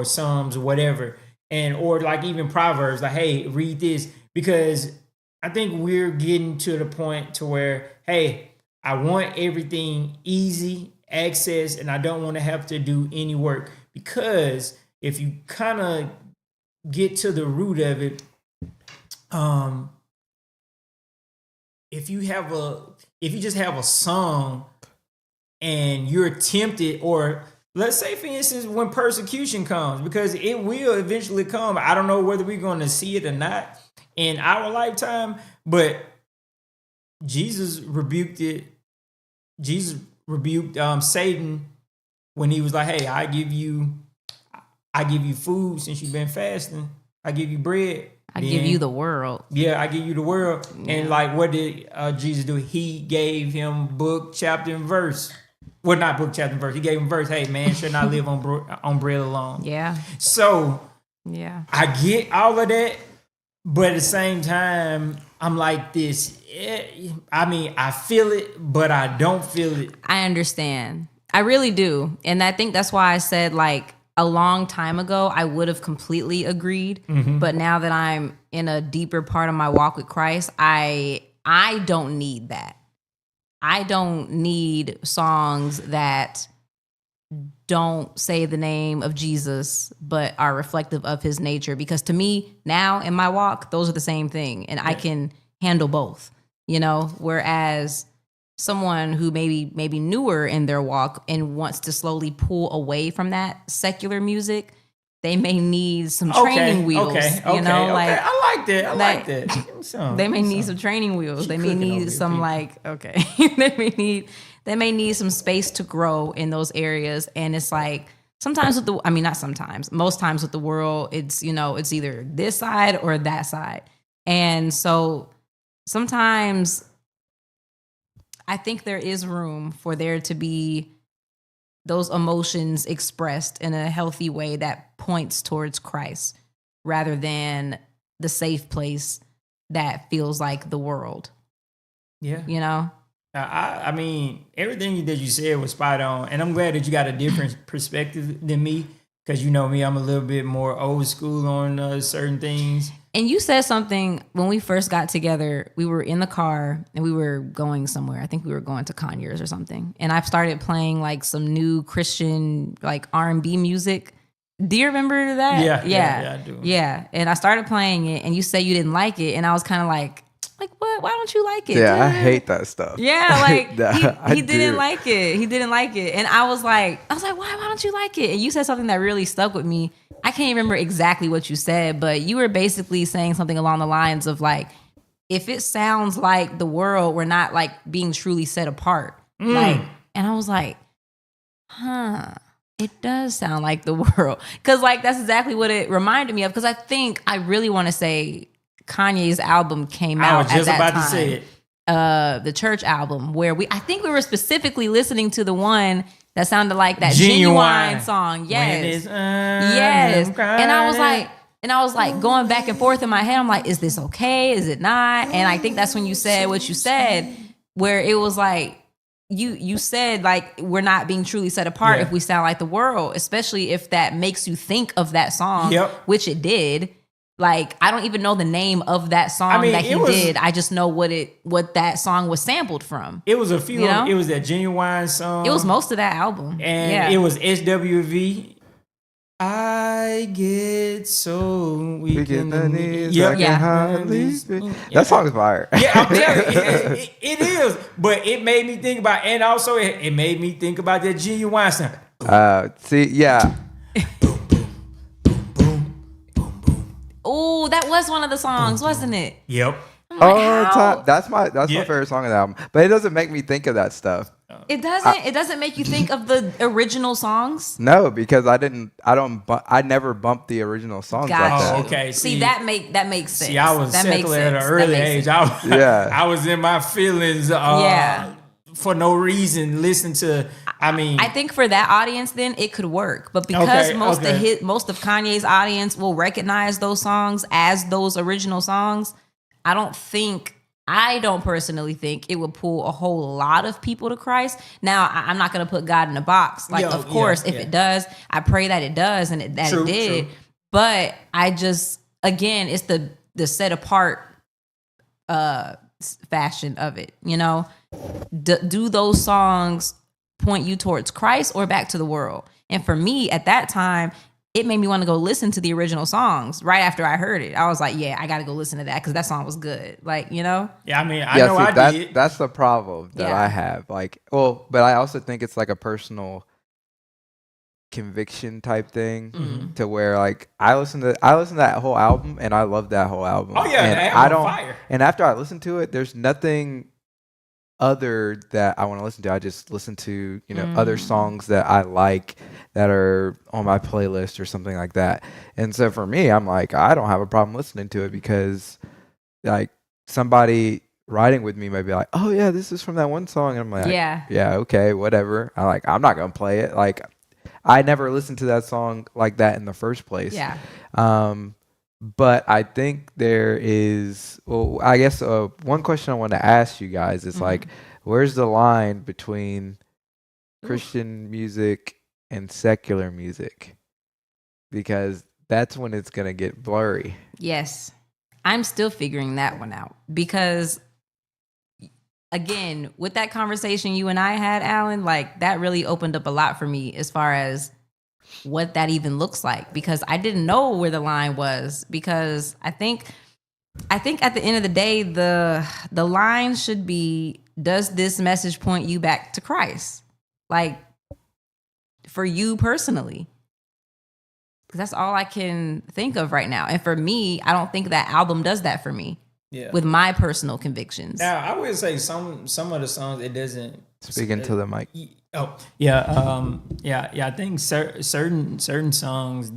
Psalms or whatever, or like even Proverbs, like, hey, read this, because I think we're getting to the point to where, hey, I want everything easy access and I don't want to have to do any work. Because if you kind of get to the root of it, if you just have a song and you're tempted, or let's say, for instance, when persecution comes, because it will eventually come. I don't know whether we're going to see it or not in our lifetime, but Jesus rebuked it. Jesus rebuked Satan when he was like, hey, I give you food since you've been fasting. I give you bread. I give you the world. Yeah, I give you the world. Yeah. And like, what did Jesus do? He gave him book, chapter, and verse. Well, not book, chapter, and verse. He gave him verse. Hey, man should not live on bread alone. Yeah. So, yeah, I get all of that, but at the same time, I'm like this. I mean, I feel it, but I don't feel it. I understand. I really do. And I think that's why I said, like, a long time ago, I would have completely agreed. Mm-hmm. But now that I'm in a deeper part of my walk with Christ, I don't need that. I don't need songs that don't say the name of Jesus, but are reflective of his nature. Because to me, now in my walk, those are the same thing. And I can handle both, whereas someone who maybe newer in their walk and wants to slowly pull away from that secular music, they may need some training wheels. Like, I like that. I like that. They may need some training wheels. They may need some they may need some space to grow in those areas. And it's like, most times with the world, it's, it's either this side or that side. And so sometimes I think there is room for there to be those emotions expressed in a healthy way that points towards Christ rather than the safe place that feels like the world. Yeah. I mean, everything that you said was spot on. And I'm glad that you got a different perspective than me. Because me, I'm a little bit more old school on certain things. And you said something when we first got together. We were in the car and we were going somewhere. I think we were going to Conyers or something. And I started playing like some new Christian like R&B music. Do you remember that? Yeah, I do. Yeah, and I started playing it, and you said you didn't like it, and I was kind of like what? Why don't you like it? Yeah, dude? I hate that stuff. Yeah, like he didn't like it. He didn't like it, and I was like, why don't you like it? And you said something that really stuck with me. I can't remember exactly what you said, but you were basically saying something along the lines of like, if it sounds like the world, we're not like being truly set apart. Like, and I was like, it does sound like the world. Because like, that's exactly what it reminded me of. Because I think I really want to say Kanye's album came out at that time. I was just about to say it. The church album, where I think we were specifically listening to the one that sounded like that Genuine song. Yes. Yes. And I was like going back and forth in my head. I'm like, is this okay? Is it not? And I think that's when you said what you said, where it was like, you said like we're not being truly set apart if we sound like the world, especially if that makes you think of that song, which it did. Like, I don't even know the name of that song that he was, did. I just know what that song was sampled from. It was a few. You know? It was that Genuine song. It was most of that album. And it was SWV. I get so weak in the knees. I can Yeah. hardly speak. That song is fire. Yeah, I'm telling you, it is. But it made me think about, and also it made me think about that Genuine song. See, yeah. Oh, that was one of the songs, wasn't it? Yep. How? That's my favorite song of the album. But it doesn't make me think of that stuff. It doesn't make you think of the original songs. No, because I never bumped the original songs Got like you. that. Oh, okay. See, that makes sense. See, I was that makes secular at an sense. early That makes age. sense. I was in my feelings. Yeah. For no reason, listen to. I think for that audience, then it could work. But because most of Kanye's audience will recognize those songs as those original songs, I don't personally think it would pull a whole lot of people to Christ. Now, I'm not going to put God in a box. Like, of course, if it does, I pray that it does and it did. True. But I just, again, it's the set apart fashion of it. You know, do those songs point you towards Christ or back to the world? And for me, at that time, it made me want to go listen to the original songs right after I heard it. I was like, yeah, I got to go listen to that because that song was good. Like, you know? Yeah, I mean, I did. That's the problem that I have. Like, well, but I also think it's like a personal conviction type thing to where like I listened to that whole album and I love that whole album. Oh yeah, and I don't. Fire. And after I listen to it, there's nothing other that I want to listen to. I just listen to, other songs that I like that are on my playlist or something like that. And so for me, I'm like, I don't have a problem listening to it because like somebody riding with me might be like, oh yeah, this is from that one song. And I'm like, yeah, okay, whatever. I'm not going to play it. Like I never listened to that song like that in the first place. Yeah. But I think there is, I guess one question I want to ask you guys is like, where's the line between Christian music and secular music? Because that's when it's going to get blurry. Yes. I'm still figuring that one out because, again, with that conversation you and I had, Alan, like that really opened up a lot for me as far as what that even looks like, because I didn't know where the line was, because I think at the end of the day, the line should be, does this message point you back to Christ? Like for you personally, because that's all I can think of right now. And for me, I don't think that album does that for me. Yeah. With my personal convictions. Now, I would say some of the songs it doesn't speak into the mic. Oh, yeah, I think certain songs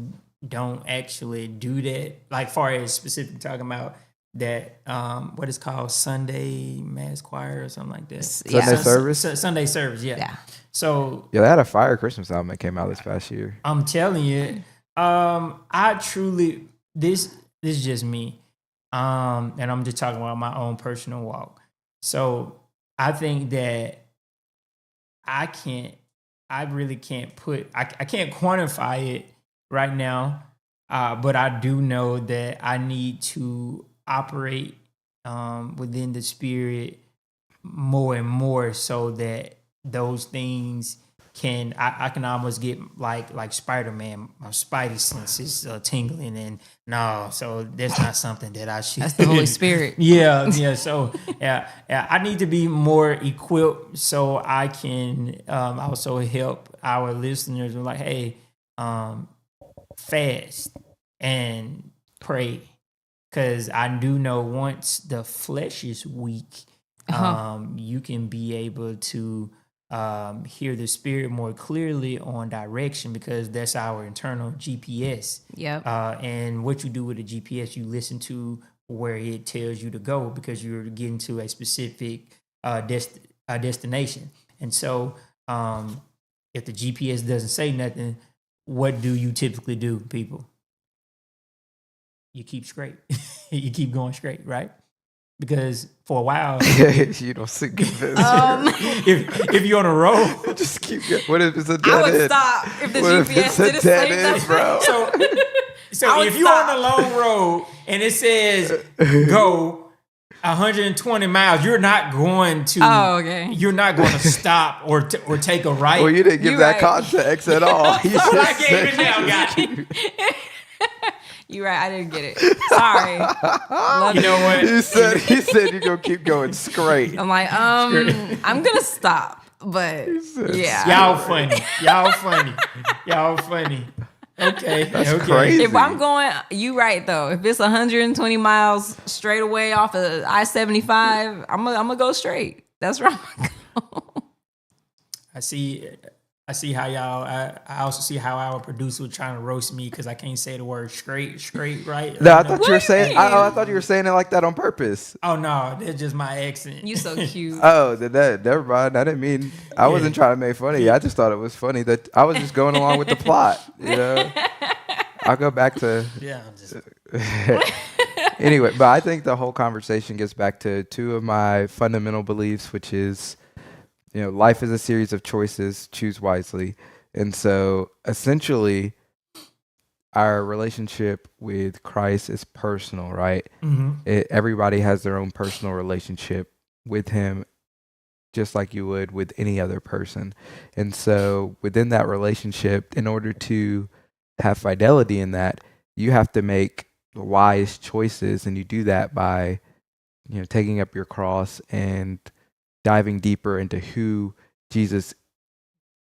don't actually do that. Like far as specifically talking about that, what is called Sunday Mass Choir or something like that. Sunday service. Sunday service, yeah. So they had a fire Christmas album that came out this past year. I'm telling you, I truly this is just me. And I'm just talking about my own personal walk. So I think that I really can't I can't quantify it right now. But I do know that I need to operate within the spirit more and more so that those things I can almost get like Spider-Man, my spidey senses tingling, and no, so that's not something that I should. That's the Holy Spirit. Yeah. So yeah, I need to be more equipped so I can also help our listeners. Like, hey, fast and pray, because I do know once the flesh is weak, you can be able to hear the spirit more clearly on direction, because that's our internal GPS. Yep. And what you do with a GPS, you listen to where it tells you to go, because you're getting to a specific destination. And so if the GPS doesn't say nothing, what do you typically do, people? You keep straight. You keep going straight, right? Because for a while, you don't seem convinced. If you're on a road, just keep going. What if it's a dead end? I would stop if the GPS didn't say nothing, bro. So if you're on a long road and it says go 120 miles, you're not going to. Oh, okay. You're not going to stop or take a right. Well, you didn't give You that right. context at all. You Well, I just gave said- it now, guys. You're right. I didn't get it. Sorry. Love You know it. what? He said you're gonna keep going straight. I'm like, I'm gonna stop, but yeah. Y'all funny. Y'all funny. Y'all funny. Okay. Okay. crazy. If I'm going, you right though. If it's 120 miles straight away off of I-75, I'm gonna go straight. That's where I'm gonna go. I see how y'all. I also see how our producer was trying to roast me because I can't say the word straight right. No, I thought you were What? saying. I thought you were saying it like that on purpose. Oh no, that's just my accent. You so cute. Oh, that never mind. I didn't mean. I wasn't trying to make fun of you. I just thought it was funny that I was just going along with the plot. You know. I'll go back to Yeah. I'm just, anyway, but I think the whole conversation gets back to two of my fundamental beliefs, which is, life is a series of choices, choose wisely. And so essentially our relationship with Christ is personal, right? Everybody has their own personal relationship with him, just like you would with any other person. And so within that relationship, in order to have fidelity in that, you have to make wise choices, and you do that by taking up your cross and diving deeper into who Jesus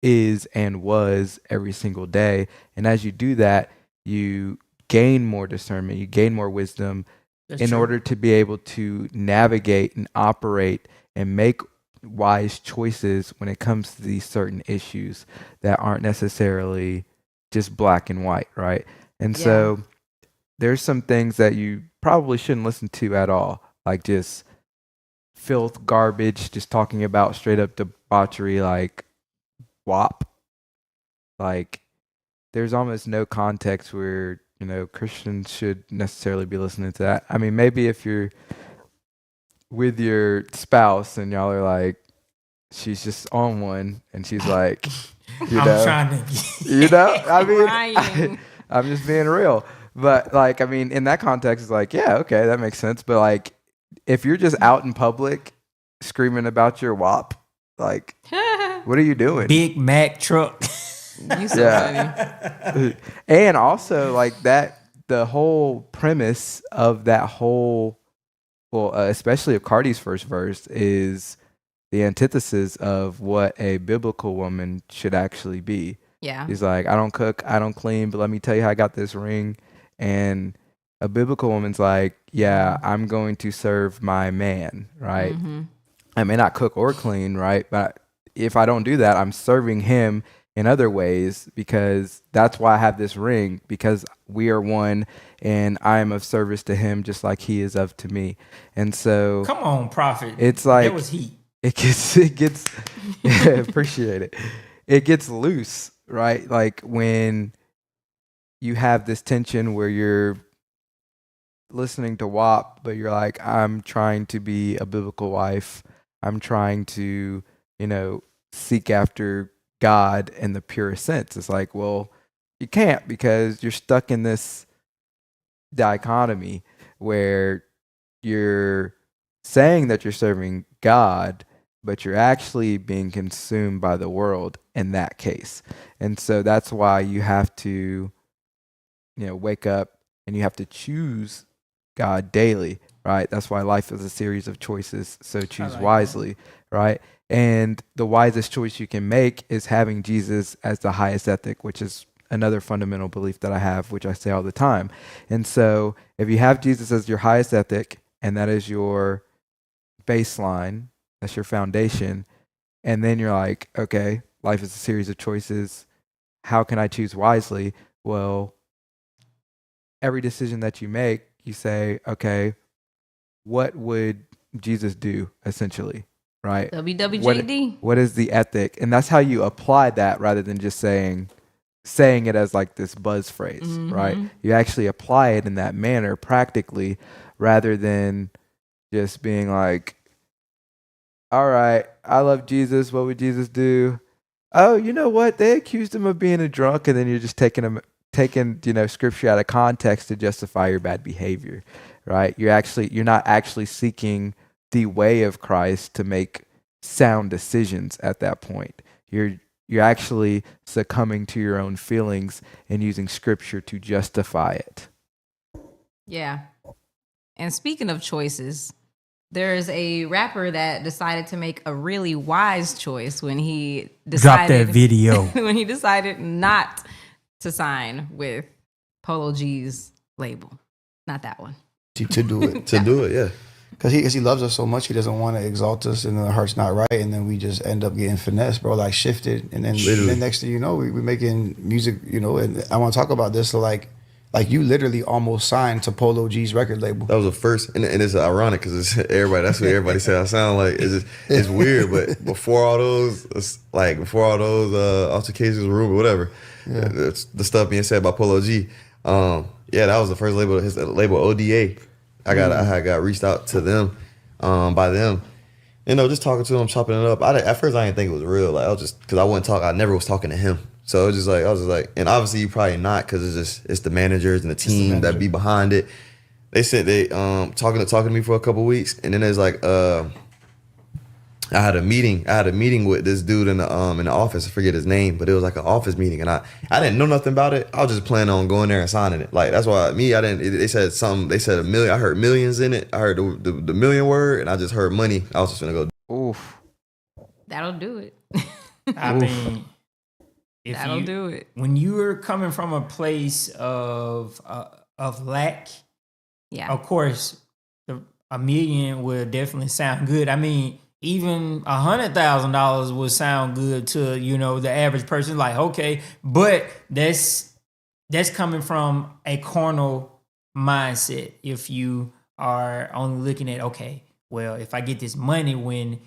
is and was every single day. And as you do that, you gain more discernment, you gain more wisdom in order to be able to navigate and operate and make wise choices when it comes to these certain issues that aren't necessarily just black and white, right? And so there's some things that you probably shouldn't listen to at all, like just filth, garbage, just talking about straight up debauchery, like WAP. Like there's almost no context where Christians should necessarily be listening to that. I mean, maybe if you're with your spouse and y'all are like, she's just on one and she's like, I'm trying to. I mean, Crying. I'm just being real. But like, I mean, in that context, it's like, yeah, okay, that makes sense. But like, if you're just out in public screaming about your WAP, like, what are you doing? Big Mac truck. You so funny. And also, like that, the whole premise of that whole, especially of Cardi's first verse, is the antithesis of what a biblical woman should actually be. Yeah. He's like, I don't cook, I don't clean, but let me tell you how I got this ring. And a biblical woman's like, yeah, I'm going to serve my man, right? I may not cook or clean, right? But if I don't do that, I'm serving him in other ways, because that's why I have this ring, because we are one and I am of service to him just like he is of to me. And so Come on, prophet. it's like, that was heat. it gets appreciate it. It gets loose, right? Like when you have this tension where you're listening to WAP, but you're like, I'm trying to be a biblical wife. I'm trying to, seek after God in the purest sense. It's like, well, you can't, because you're stuck in this dichotomy where you're saying that you're serving God, but you're actually being consumed by the world in that case. And so that's why you have to, wake up and you have to choose God daily, right? That's why life is a series of choices. So choose wisely, right? And the wisest choice you can make is having Jesus as the highest ethic, which is another fundamental belief that I have, which I say all the time. And so if you have Jesus as your highest ethic, and that is your baseline, that's your foundation, and then you're like, okay, life is a series of choices. How can I choose wisely? Well, every decision that you make, you say, okay, what would Jesus do, essentially, right? WWJD. What is the ethic? And that's how you apply that, rather than just saying it as like this buzz phrase, right? You actually apply it in that manner practically, rather than just being like, all right, I love Jesus. What would Jesus do? Oh, you know what? They accused him of being a drunk, and then you're just taking him taking, scripture out of context to justify your bad behavior, right? You're not actually seeking the way of Christ to make sound decisions at that point. You're actually succumbing to your own feelings and using scripture to justify it. Yeah. And speaking of choices, there's a rapper that decided to make a really wise choice when he Drop decided that video. when he decided not to sign with Polo G's label. Not that one. To do it. Yeah. Because he loves us so much, he doesn't want to exalt us, and the heart's not right, and then we just end up getting finessed, bro, like shifted, and then next thing you know, we're making music, and I want to talk about this, so like you literally almost signed to Polo G's record label. That was the first, and it's ironic because everybody. That's what everybody said. I sound like it's weird, but before all those altercations, rumor, whatever, the stuff being said by Polo G, that was the first label. His label ODA. I got reached out to them, by them, just talking to them, chopping it up. At first I didn't think it was real. Like I was just because I never was talking to him. So it was just like I was just like, and obviously you probably not because it's the managers and the team that be behind it. They said they talking to me for a couple weeks, and then there's like I had a meeting with this dude in the office. I forget his name, but it was like an office meeting, and I didn't know nothing about it. I was just planning on going there and signing it. Like that's why I didn't. They said something. They said $1 million. I heard millions in it. I heard the million word, and I just heard money. I was just gonna go. Oof. That'll do it. I mean, That'll do it. When you're coming from a place of lack, Yeah. of course, $1 million would definitely sound good. I mean, even $100,000 would sound good to the average person. Like, okay, but that's coming from a carnal mindset. If you are only looking at, okay, well, if I get this money,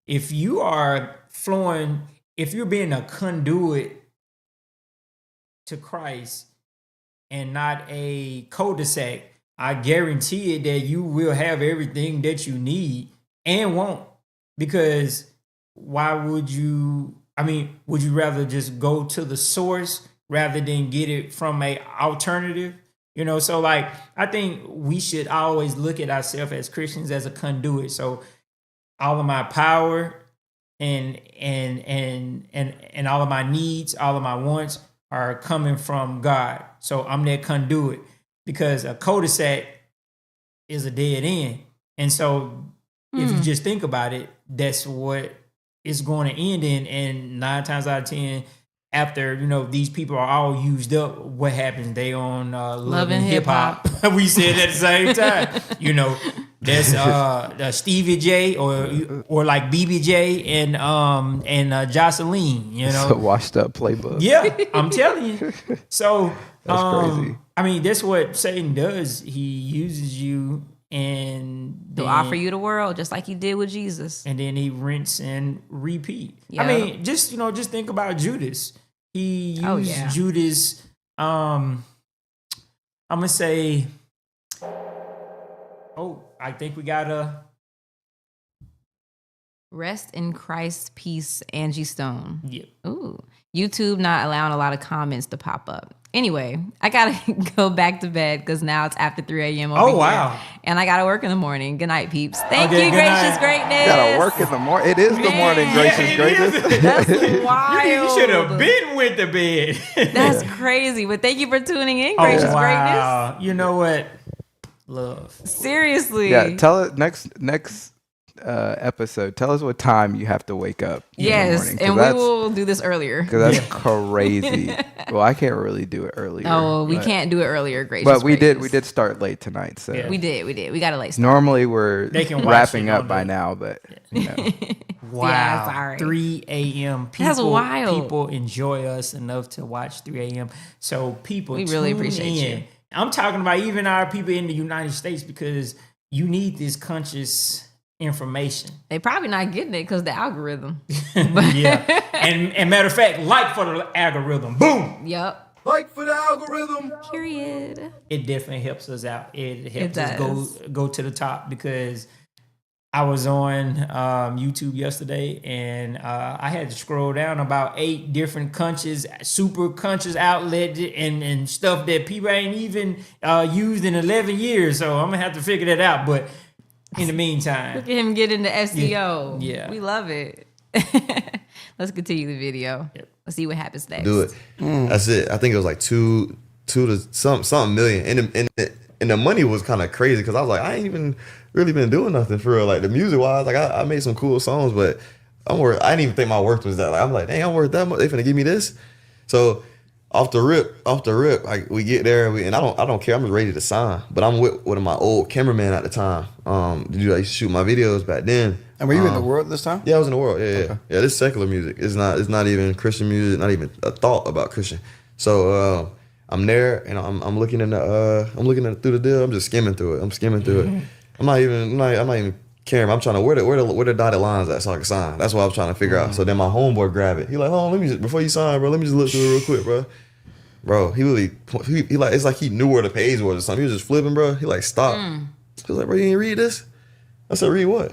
if you are flowing, if you're being a conduit to Christ and not a cul-de-sac, I guarantee it that you will have everything that you need and want. Because why would you? I mean, would you rather just go to the source rather than get it from a alternative? So like I think we should always look at ourselves as Christians as a conduit. So all of my power and all of my needs, all of my wants are coming from God. So I'm that conduit, because a cul-de-sac is a dead end. And so if you just think about it, that's what it's going to end in. And 9 times out of 10, after these people are all used up, what happens? They on Love and Hip Hop. We said at the same time. That's Stevie J or like BBJ and Jocelyn. It's a washed up playbook. Yeah, I'm telling you. So That's crazy. I mean, that's what Satan does. He uses you and He'll offer you the world just like he did with Jesus. and then he rinse and repeat. Yeah. I mean, just think about Judas. He used Judas. I'm gonna say. Oh, I think we gotta. Rest in Christ's peace, Angie Stone. Yeah. Ooh. YouTube not allowing a lot of comments to pop up. Anyway, I gotta go back to bed because now it's after 3 a.m. over Oh here. wow. And I gotta work in the morning. Good night, peeps. Thank Okay, you, good gracious night. greatness. You gotta work in the morning. It is the morning, Man. gracious Yeah, it greatness. is. That's wild. You should have been with the bed. That's crazy. But thank you for tuning in, gracious greatness. Wow. You know what? Love. Seriously. Yeah, tell it next episode. Tell us what time you have to wake up. in the Yes, morning, 'cause and we that's- will do this earlier. Because that's crazy. Well, I can't really do it earlier. Oh, we but- can't do it earlier, gracious But we greatness. did start late tonight. So Yeah. We did. We got a late start. normally we're They can watch wrapping it up on by the- now, but Wow. Yeah, sorry. 3 a.m. People, That's wild. People enjoy us enough to watch 3 a.m. So people, We really tune appreciate in. you. I'm talking about even our people in the United States, because you need this conscious information. They probably not getting it because the algorithm. Yeah. And matter of fact, like for the algorithm. Boom. Yep. Like for the algorithm. Period. It definitely helps us out. It helps It us does. go to the top, because I was on YouTube yesterday, and I had to scroll down about 8 different countries, super countries outlet, and stuff that people ain't even used in 11 years. So I'm gonna have to figure that out. But in the meantime, Look at him get into SEO. Yeah. We love it. Let's continue the video. Yep. Let's see what happens next. Do it. That's it. I think it was like two to something million, and the money was kind of crazy because I was like, I ain't even really been doing nothing for real. Like the music wise, like I made some cool songs, but I didn't even think my worth was that. Like I'm like, dang, I'm worth that much. They finna give me this. So off the rip, like we get there, and I don't care. I'm just ready to sign. But I'm with one of my old cameraman at the time. I used to shoot my videos back then. And were you in the world this time? Yeah, I was in the world. Yeah. This is secular music. It's not even Christian music. Not even a thought about Christian. So I'm there, and I'm looking through the deal. I'm just skimming through it. I'm not even caring. I'm trying to where the dotted lines at so I can sign. That's what I was trying to figure out. So then my homeboy grabbed it. He like, hold on, let me just, before you sign, bro, let me just look through it real quick, bro. Bro, he like, it's like he knew where the page was or something. He was just flipping, bro. He like stopped. He was like, bro, you ain't read this? I said, read what?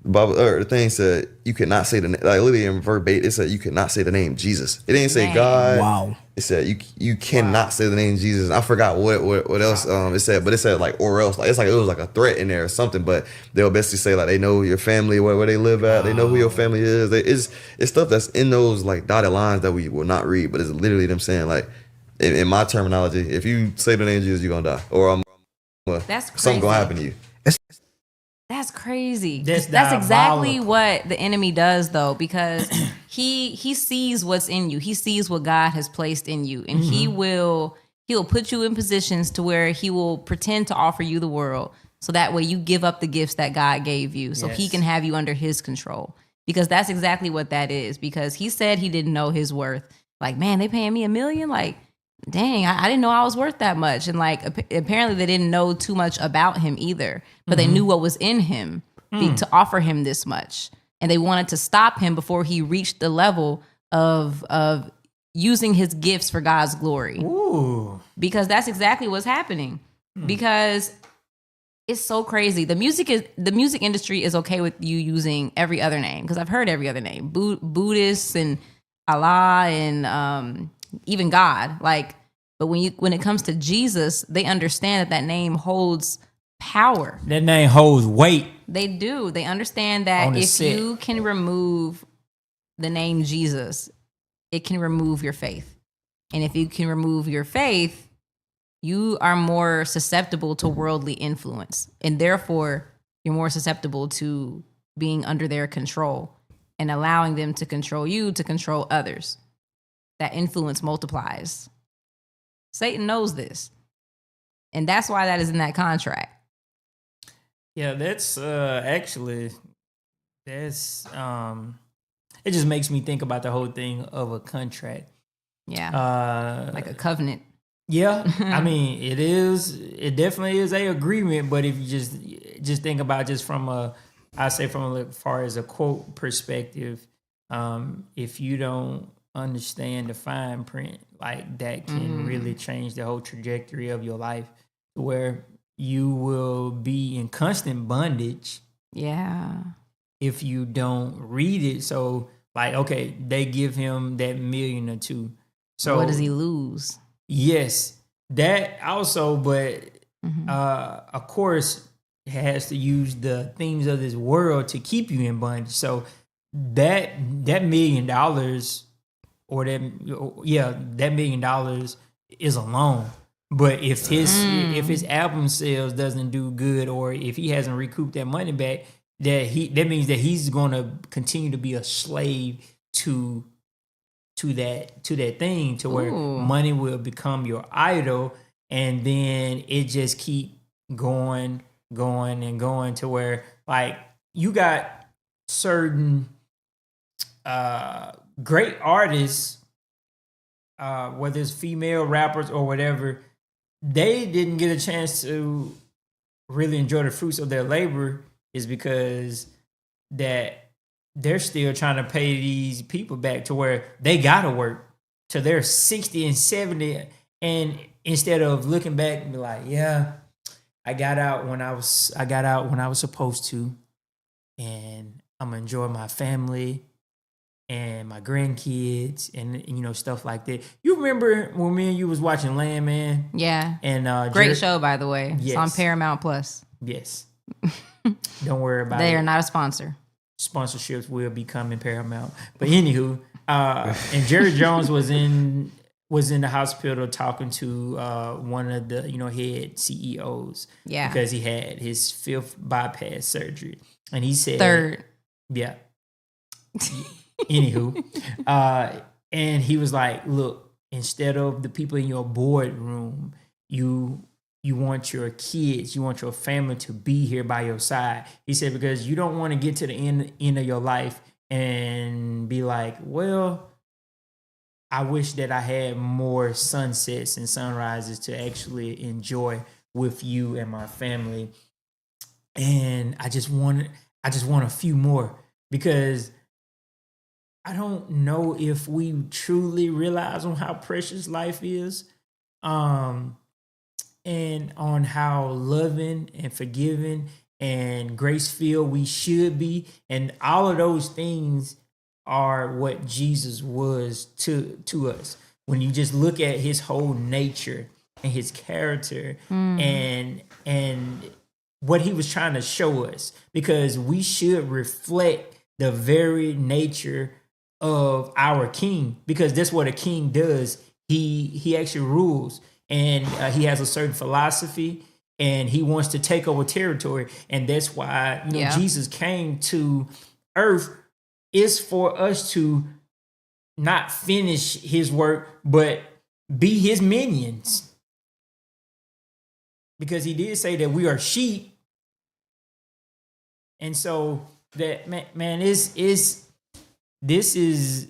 The thing said you could not say the name, like literally in verbatim. It said you could not say the name Jesus. It didn't say God. Wow. It said you cannot say the name Jesus. I forgot what else it said, but it said like or else. Like it was like a threat in there or something. But they'll basically say like they know your family, where they live at. They know who your family is. It's stuff that's in those like dotted lines that we will not read. But it's literally them saying like in my terminology, if you say the name Jesus, you're gonna die, or That's crazy. something gonna happen to you. That's crazy. That's That's exactly diabolical. what the enemy does, though, because he sees what's in you. He sees what God has placed in you, and he'll put you in positions to where he will pretend to offer you the world, so that way you give up the gifts that God gave you, so he Yes. can have you under his control. Because that's exactly what that is. Because he said he didn't know his worth. Like, man, they paying me $1 million. Like, dang, I didn't know I was worth that much. And like, apparently they didn't know too much about him either, but they knew what was in him to offer him this much. And they wanted to stop him before he reached the level of using his gifts for God's glory. Ooh. Because that's exactly what's happening. Because it's so crazy. The music industry is okay with you using every other name, because I've heard every other name. Buddhists and Allah and even God. Like, but when it comes to Jesus, they understand that name holds power. That name holds weight. They do. They understand On that the if set. you can remove the name Jesus, it can remove your faith. And if you can remove your faith, you are more susceptible to worldly influence. And therefore, you're more susceptible to being under their control and allowing them to control you, to control others. That influence multiplies. Satan knows this. And that's why that is in that contract. Yeah, that's actually that's it just makes me think about the whole thing of a contract. Yeah. Like a covenant. Yeah, I mean, it definitely is a agreement, but if you just think about just from as far as a quote perspective, if you don't understand the fine print, like that can really change the whole trajectory of your life, where you will be in constant bondage Yeah. if you don't read it. So like, okay, they give him that $1 million or $2 million. So what does he lose? yes, that also, but of course, has to use the things of this world to keep you in bondage. So that $1 million or that $1 million is a loan. But if his album sales doesn't do good, or if he hasn't recouped that money back, that means that he's going to continue to be a slave to that thing, to where money will become your idol, and then it just keep going and going to where like you got certain great artists, whether it's female rappers or whatever, they didn't get a chance to really enjoy the fruits of their labor, is because that they're still trying to pay these people back to where they gotta work till they're 60 and 70, and instead of looking back and be like, yeah, I got out when I was supposed to. and I'm gonna enjoy my family and my grandkids and you know stuff like that. You remember when me and you was watching Landman? Yeah. And Great show, by the way. It's on Yes. Paramount Plus. Yes. Don't worry about it. They are not a sponsor. Sponsorships will be coming Paramount. But anywho, and Jerry Jones was in the hospital talking to one of the head CEOs. Yeah. Because he had his 5th bypass surgery, and he said Third. Yeah. Anywho, and he was like, "Look, instead of the people in your boardroom, you want your kids, you want your family to be here by your side." He said, because you don't want to get to the end of your life and be like, well, I wish that I had more sunsets and sunrises to actually enjoy with you and my family. And I just want a few more, because I don't know if we truly realize on how precious life is. And on how loving and forgiving and grace-filled we should be. And all of those things are what Jesus was to us. When you just look at his whole nature and his character and what he was trying to show us, because we should reflect the very nature of our king, because that's what a king does. He actually rules, and he has a certain philosophy, and he wants to take over territory. And that's why Jesus came to earth, is for us to not finish his work, but be his minions. Because he did say that we are sheep. And so that man this is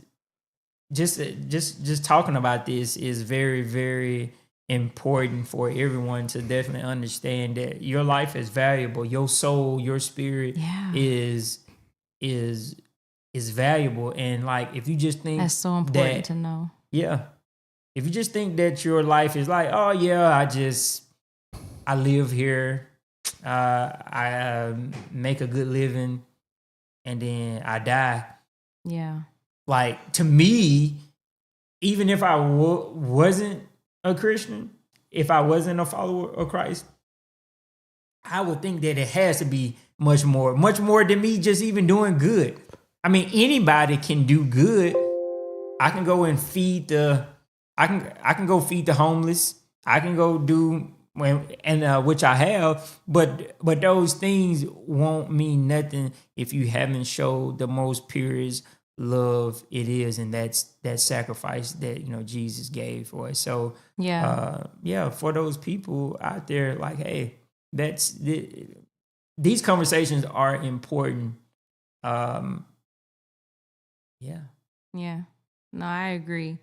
just talking about this is very, very important for everyone to definitely understand that your life is valuable. Your soul, your spirit is valuable. And like, if you just think That's so important to know. Yeah. If you just think that your life is like, oh yeah, I live here, I make a good living, and then I die. Yeah. Like, to me, even if I wasn't a Christian, if I wasn't a follower of Christ, I would think that it has to be much more than me just even doing good. I mean, anybody can do good. I can go and feed I can go feed the homeless. I can go do, which I have, but those things won't mean nothing if you haven't showed the most purest love it is, and that's that sacrifice that Jesus gave for us. So for those people out there, like, hey, these conversations are important. No, I agree.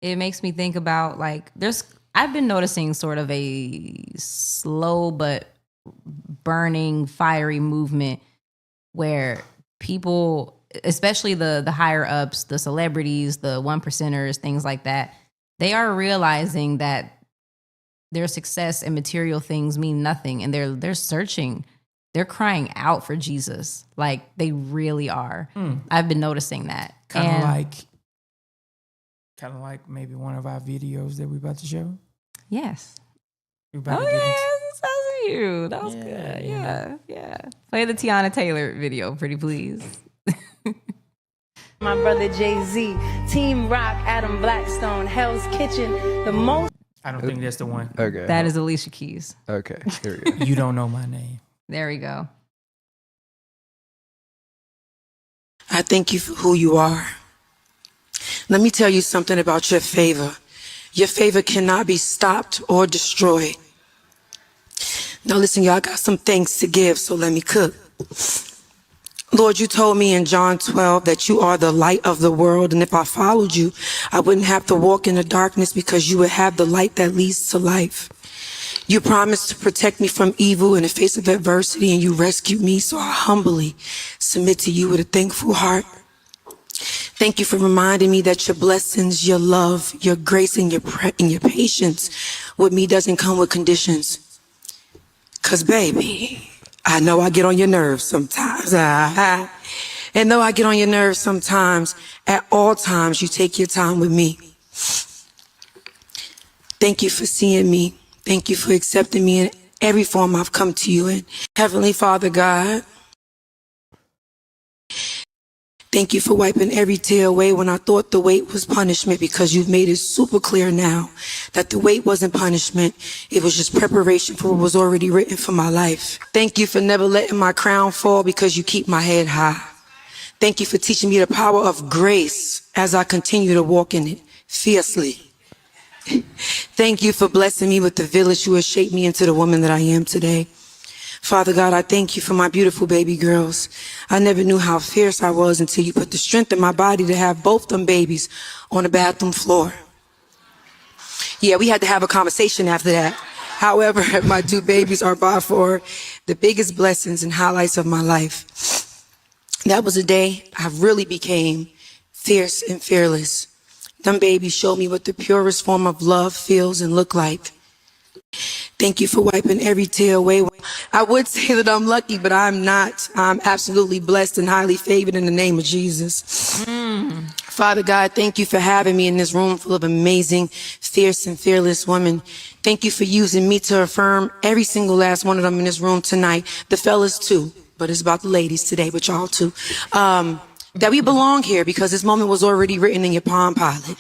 It makes me think about, like, I've been noticing sort of a slow but burning fiery movement where people, especially the higher ups, the celebrities, the 1%ers, things like that, they are realizing that their success and material things mean nothing, and they're searching, they're crying out for Jesus, like they really are. I've been noticing that. Kind of like maybe one of our videos that we're about to show. Yes. We're about Oh to get into- yes, that was you. That was good. Yeah. Play the Tiana Taylor video, pretty please. My brother Jay-Z, Team Rock, Adam Blackstone, Hell's Kitchen, the most. I don't think that's the one. Okay. That is Alicia Keys. Okay. Here we go. You don't know my name. There we go. I thank you for who you are. Let me tell you something about your favor. Your favor cannot be stopped or destroyed. Now listen, y'all, I got some thanks to give, so let me cook. Lord, you told me in John 12 that you are the light of the world, and if I followed you, I wouldn't have to walk in the darkness because you would have the light that leads to life. You promised to protect me from evil in the face of adversity, and you rescued me, so I humbly submit to you with a thankful heart. Thank you for reminding me that your blessings, your love, your grace, and your patience with me doesn't come with conditions. 'Cause baby, I know I get on your nerves sometimes. And though I get on your nerves sometimes, at all times you take your time with me. Thank you for seeing me. Thank you for accepting me in every form I've come to you in. Heavenly Father God, thank you for wiping every tear away when I thought the wait was punishment, because you've made it super clear now that the wait wasn't punishment. It was just preparation for what was already written for my life. Thank you for never letting my crown fall, because you keep my head high. Thank you for teaching me the power of grace as I continue to walk in it fiercely. Thank you for blessing me with the village you have shaped me into the woman that I am today. Father God, I thank you for my beautiful baby girls. I never knew how fierce I was until you put the strength in my body to have both them babies on the bathroom floor. Yeah, we had to have a conversation after that. However, my two babies are by far the biggest blessings and highlights of my life. That was a day I really became fierce and fearless. Them babies showed me what the purest form of love feels and look like. Thank you for wiping every tear away. I would say that I'm lucky, but I'm not. I'm absolutely blessed and highly favored in the name of Jesus. Father God, thank you for having me in this room full of amazing, fierce and fearless women. Thank you for using me to affirm every single last one of them in this room tonight. The fellas too, but it's about the ladies today, but y'all too. That we belong here because this moment was already written in your Palm Pilot.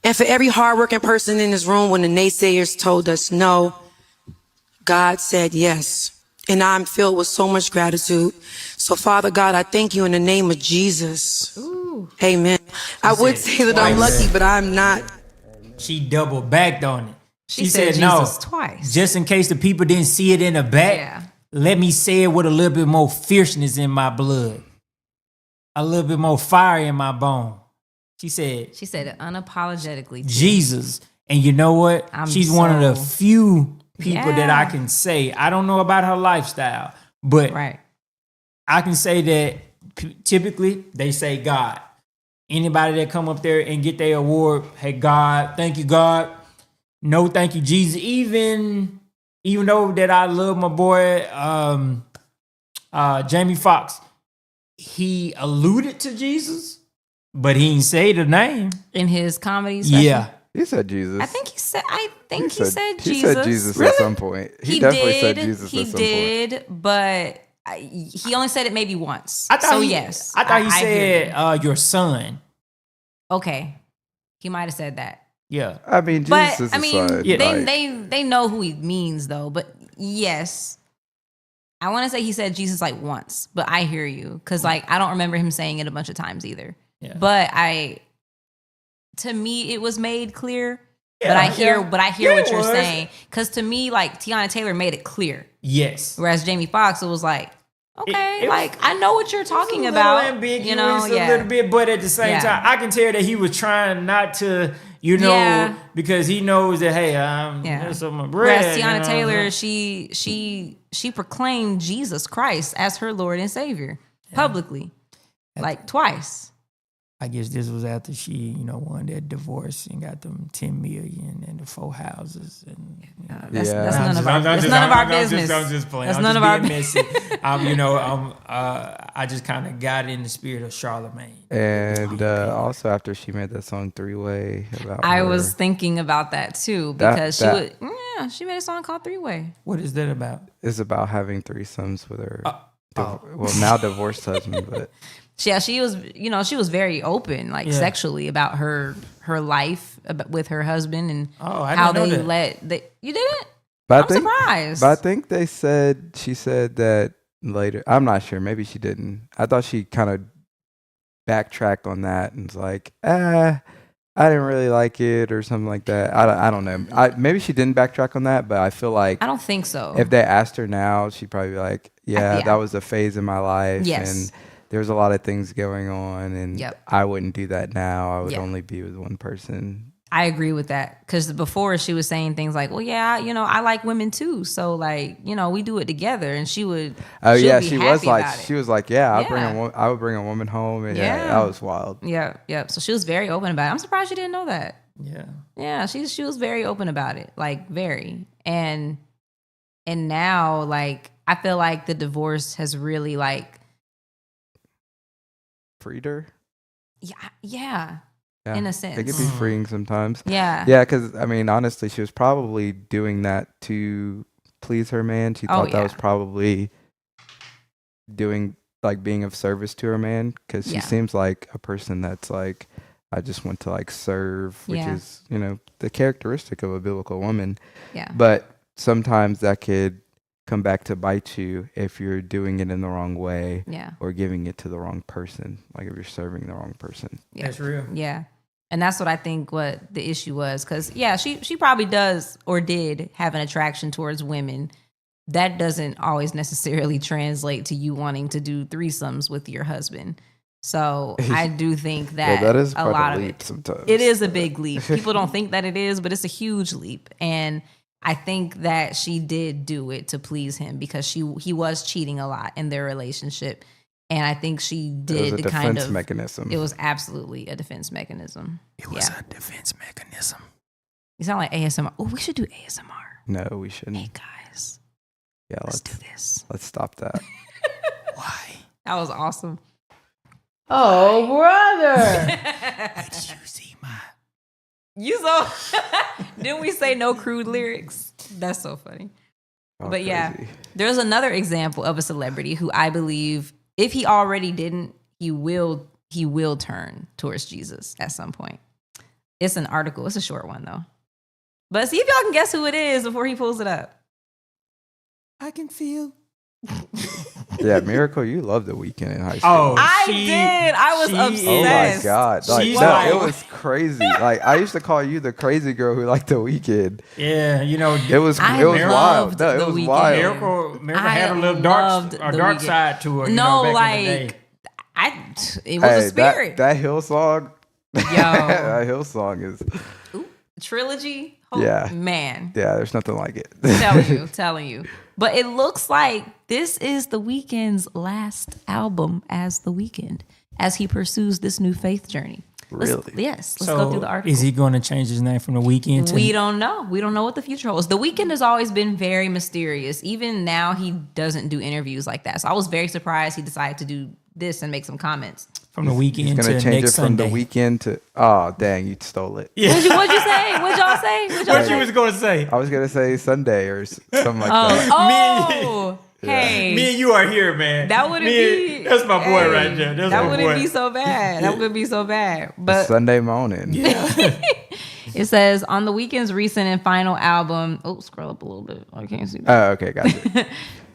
And for every hardworking person in this room, when the naysayers told us no, God said yes. And I'm filled with so much gratitude. So Father God, I thank you in the name of Jesus. Ooh. Amen. I would say that I'm lucky, but I'm not. She double backed on it. She said no, Jesus twice. just in case the people didn't see it in the back, Yeah. let me say it with a little bit more fierceness in my blood. A little bit more fire in my bone. She said it unapologetically. Too. Jesus. And you know what? She's one of the few people that I can say, I don't know about her lifestyle, but I can say that typically they say God. Anybody that come up there and get their award, hey God, thank you God. No, thank you Jesus. Even though that I love my boy Jamie Foxx, he alluded to Jesus, but he didn't say the name in his comedy session. Yeah. He said Jesus. I think he said Jesus. He said Jesus at some point. He definitely said Jesus at some point. He did, but he only said it maybe once. Yes. I thought he said your son. Okay. He might have said that. Yeah. I mean, Jesus is a son. They know who he means though, but yes. I want to say he said Jesus like once, but I hear you because like I don't remember him saying it a bunch of times either. Yeah. But to me, it was made clear. Yeah, but I hear what you're saying because to me, like Tiana Taylor made it clear. Yes. Whereas Jamie Foxx, it was like, okay, I know what you're talking about. Ambiguous, you know, a little bit, but at the same time, I can tell that he was trying not to. You know, because he knows that, hey, that's on my bread. Whereas Tiana Taylor, she proclaimed Jesus Christ as her Lord and Savior publicly, like twice. I guess this was after she, won that divorce and got them $10 million and the 4 houses. And that's none of our business. I'm just playing. That's none of our business. I just kind of got in the spirit of Charlemagne. And also after she made that song 3-Way about I her, was thinking about that too because she made a song called 3-Way. What is that about? It's about having threesomes with her now divorced husband, but yeah, she was very open, like sexually about her life with her husband and how they you didn't? But I'm surprised. But I think she said that later. I'm not sure. Maybe she didn't. I thought she kind of backtracked on that and was like, I didn't really like it or something like that. I don't know. Maybe she didn't backtrack on that, but I feel like I don't think so. If they asked her now, she'd probably be like, that was a phase in my life. Yes. And there's a lot of things going on, and I wouldn't do that now. I would only be with one person. I agree with that because before she was saying things like, well, I like women too. So like, we do it together. And she would. Oh yeah. She was like, I would bring a woman home. And that was wild. Yeah. Yeah. So she was very open about it. I'm surprised you didn't know that. Yeah. Yeah. She was very open about it. Like very. And now like I feel like the divorce has really like, Freed her. yeah, Yeah, in a it sense. could be freeing sometimes. Yeah. Yeah, because I mean, honestly, she was probably doing that to please her man. She Oh, thought that was yeah. probably doing like being of service to her man, because she Yeah. seems like a person that's like, I just want to like serve, which Yeah. is, you know, the characteristic of a biblical woman. Yeah. But sometimes that could come back to bite you if you're doing it in the wrong way Yeah. or giving it to the wrong person. Like if you're serving the wrong person. Yeah. That's real. Yeah. And that's what I think what the issue was. Because, yeah, she probably does or did have an attraction towards women. That doesn't always necessarily translate to you wanting to do threesomes with your husband. So I do think that, that is a quite lot a of leap it, sometimes. it is a big leap. People don't think that it is, but it's a huge leap. And I think that she did do it to please him because he was cheating a lot in their relationship. And I think she did It was a to kind defense of mechanism. It was absolutely a defense mechanism. It was a defense mechanism. You sound like ASMR. Oh, we should do ASMR. No, we shouldn't. Hey guys, Yeah, let's do this. let's stop that. Why? That was awesome. Oh, brother. Did you see my? You so didn't we say no crude lyrics? That's so funny. Oh, But yeah, crazy. there's another example of a celebrity who I believe, if he already didn't, he will turn towards Jesus at some point. It's an article. It's a short one though. But see if y'all can guess who it is before he pulls it up. I can feel. Yeah, Miracle, you loved The Weeknd in high school. Oh, I did. I was Oh obsessed. my god! Like, She's no, like- it was crazy. Like I used to call you the crazy girl who liked The Weeknd. Yeah, you know, It was I it was wild. loved No, it The was Weeknd. wild. Miracle I had a little loved The dark Weeknd. side to her. You No, know, back in the like day. it was a spirit. That Hill song. Yo. That Hill song is Trilogy. Oh, Yeah. man. yeah. There's nothing like it. telling you. But it looks like this is The Weeknd's last album as The Weeknd, as he pursues this new faith journey. Really? Let's go through the article. Is he going to change his name from The Weeknd to? We don't know. We don't know what the future holds. The Weeknd has always been very mysterious. Even now, he doesn't do interviews like that. So I was very surprised he decided to do this and make some comments. From The Weeknd He's to gonna change next it from Sunday. The Weeknd to. Oh dang! You stole it. Yeah. What'd you say? What'd y'all say? What you was going to say? I was gonna say Sunday or something like that. Oh, hey. Me and you are here, man. That wouldn't Me and- be. That's my boy hey, right there. That's that my wouldn't boy. be so bad. That wouldn't be so bad. But Sunday morning. it says on The Weeknd's recent and final album. Oh, scroll up a little bit. I can't see that. Oh, okay, gotcha.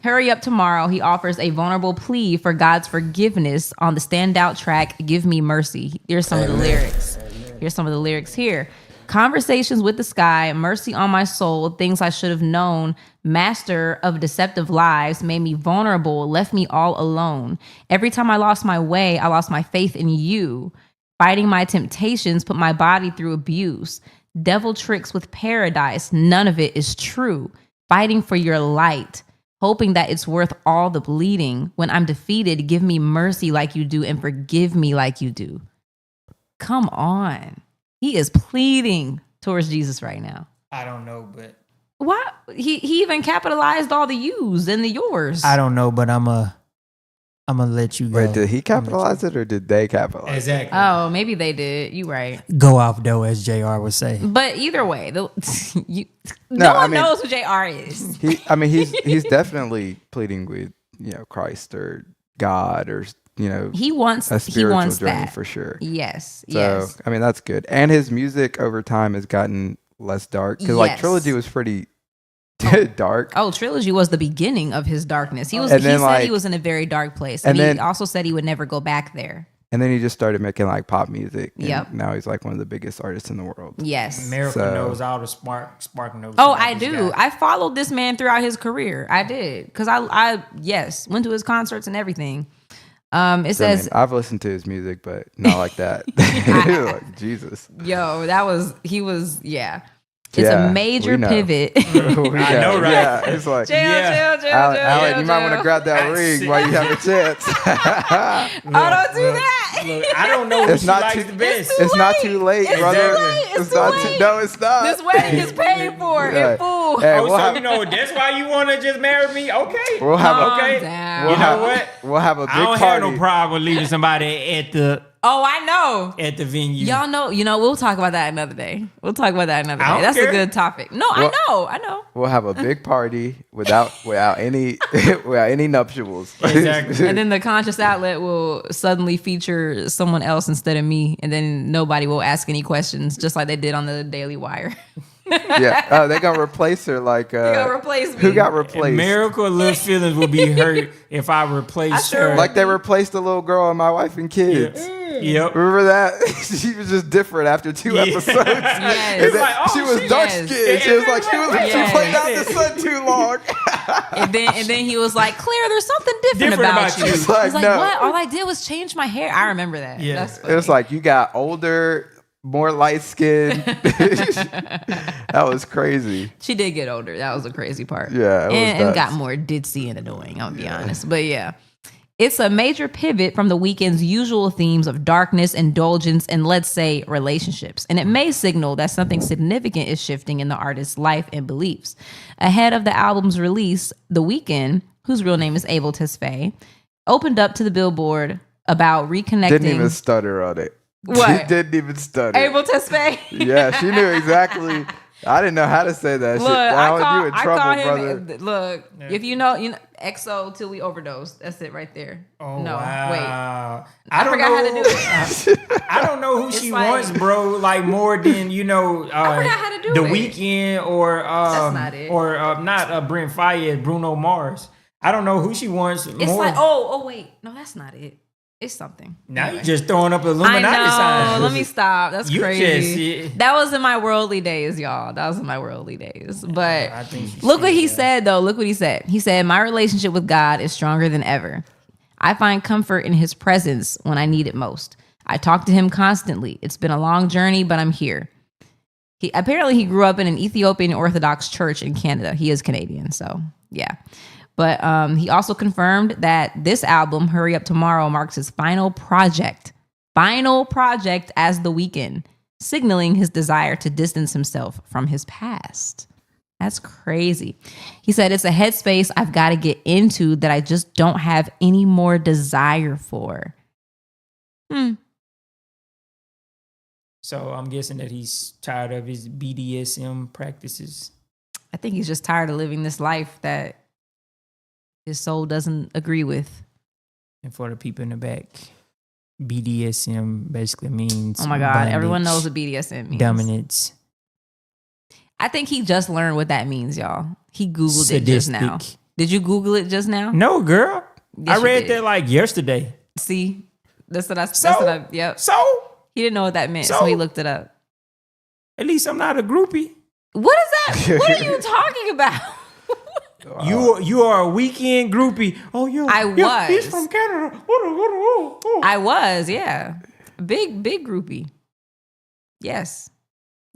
Hurry Up Tomorrow, he offers a vulnerable plea for God's forgiveness on the standout track, Give Me Mercy. Here's some of the lyrics. Here's some of the lyrics here. Conversations with the sky, mercy on my soul, things I should have known, master of deceptive lies, made me vulnerable, left me all alone. Every time I lost my way, I lost my faith in you. Fighting my temptations, put my body through abuse. Devil tricks with paradise, none of it is true. Fighting for your light. Hoping that it's worth all the bleeding. When I'm defeated, give me mercy like you do and forgive me like you do. Come on. He is pleading towards Jesus right now. I don't know, but Why? He even capitalized all the yous and the yours. I don't know, but I'm gonna let you go. Wait, did he capitalize it or did they capitalize? Exactly. Oh, maybe they did. You right. Go off though, as Jr. would say. But either way, No, no one I mean- knows who JR is. He's definitely pleading with Christ or God or He wants a spiritual journey that for sure. Yes. So Yes. I mean that's good, and his music over time has gotten less dark because like Yes. Trilogy was pretty dark. Oh, Trilogy was the beginning of his darkness. He was. And He then, said like- he was in a very dark place, and and then- he also said he would never go back there. And then he just started making like pop music. And Yep. now he's like one of the biggest artists in the world. Yes. Miracle So- knows all the spark knows. Oh, about I this do. guy. I followed this man throughout his career. I did because I went to his concerts and everything. It So, I mean, says, I've listened to his music, but not like that. Like, Jesus. "Yo, he was yeah." It's Yeah, a major we know. pivot. I know, right? Yeah, it's like, Chill, Yeah. chill, Alan, you might want to grab that I ring see. while you have a chance. Oh, don't do that. Look, I don't know who It's she not likes too- the best. It's not too late, It's brother. too late. It's too not late. No, it's not. This wedding is paid for Yeah. in full. Hey, Oh, we'll so have, you know that's why you want to just marry me? Okay. We'll have Calm okay. down. we'll You know have, what? We'll have a big I don't party. have no problem with leaving somebody Oh, I know. at the venue. Y'all know, we'll talk about that another day. We'll talk about that another I day. don't That's care. a good topic. No, Well- I know. We'll have a big party without any without any nuptials. Exactly. And then the conscious outlet will suddenly feature someone else instead of me, and then nobody will ask any questions, just like they did on the Daily Wire. Yeah. Oh, they're gonna replace her like gonna replace me. Who got replaced? Miracle little feelings will be hurt if I replace sure her. Like they replaced the little girl on My Wife and Kids. Yep. Remember that? She was just different after 2 episodes. Yes. And then like, oh, she was she- dark yes. skinned. She was like she Yes. played out the sun too long. And then he was like, Claire, there's something different about you. you. It's like, He's like, no. what? All I did was change my hair. I remember that. Yeah. That's funny. It's like you got older, more light skinned. That was crazy. She did get older. That was the crazy part. Yeah, it was and nuts. got more ditzy and annoying, I'll be honest. But yeah. It's a major pivot from the weekend's usual themes of darkness, indulgence, and let's say relationships. And it may signal that something significant is shifting in the artist's life and beliefs. Ahead of the album's release, The Weeknd, whose real name is Abel Tesfaye, opened up to the Billboard about reconnecting. Didn't even stutter on it. What? She didn't even stutter. Abel Tesfaye. Yeah, she knew exactly. I didn't know how to say that Look, shit. I Alan, you in call trouble, him. brother. Look, if you know XO till we overdose. That's it right there. Oh, no, wow. I don't forgot know. how to do it. I don't know who It's she like- wants, bro. Like more than I forgot how to do The it. Weeknd or not it. or not Brent Fayez, Bruno Mars. I don't know who she wants It's more. like, oh wait, no, that's not it. It's something. now Anyway. you just throwing up I Illuminati know. signs. Let me stop. That's You crazy. just- That was in my worldly days, y'all. That was in my worldly days. But I think she look what said he that. said, though. Look what he said. He said, my relationship with God is stronger than ever. I find comfort in his presence when I need it most. I talk to him constantly. It's been a long journey, but I'm here. He grew up in an Ethiopian Orthodox church in Canada. He is Canadian, so yeah. But he also confirmed that this album, Hurry Up Tomorrow, marks his final project as The Weeknd, signaling his desire to distance himself from his past. That's crazy. He said, it's a headspace I've got to get into that I just don't have any more desire for. So I'm guessing that he's tired of his BDSM practices. I think he's just tired of living this life that his soul doesn't agree with. And for the people in the back, BDSM basically means Oh my God. bondage, Everyone knows what BDSM means. dominance. I think he just learned what that means, y'all. He Googled it just now. Sadistic. Did you Google it just now? No, girl. Yes, I you read did. that like yesterday. See? That's what So? I yep. So He didn't know what that meant, so So? he looked it up. at least I'm not a groupie. What is that? What are you talking about? You are a weekend groupie. Oh, yeah. I yeah, he's was. from Canada. I was, yeah. Big groupie. Yes.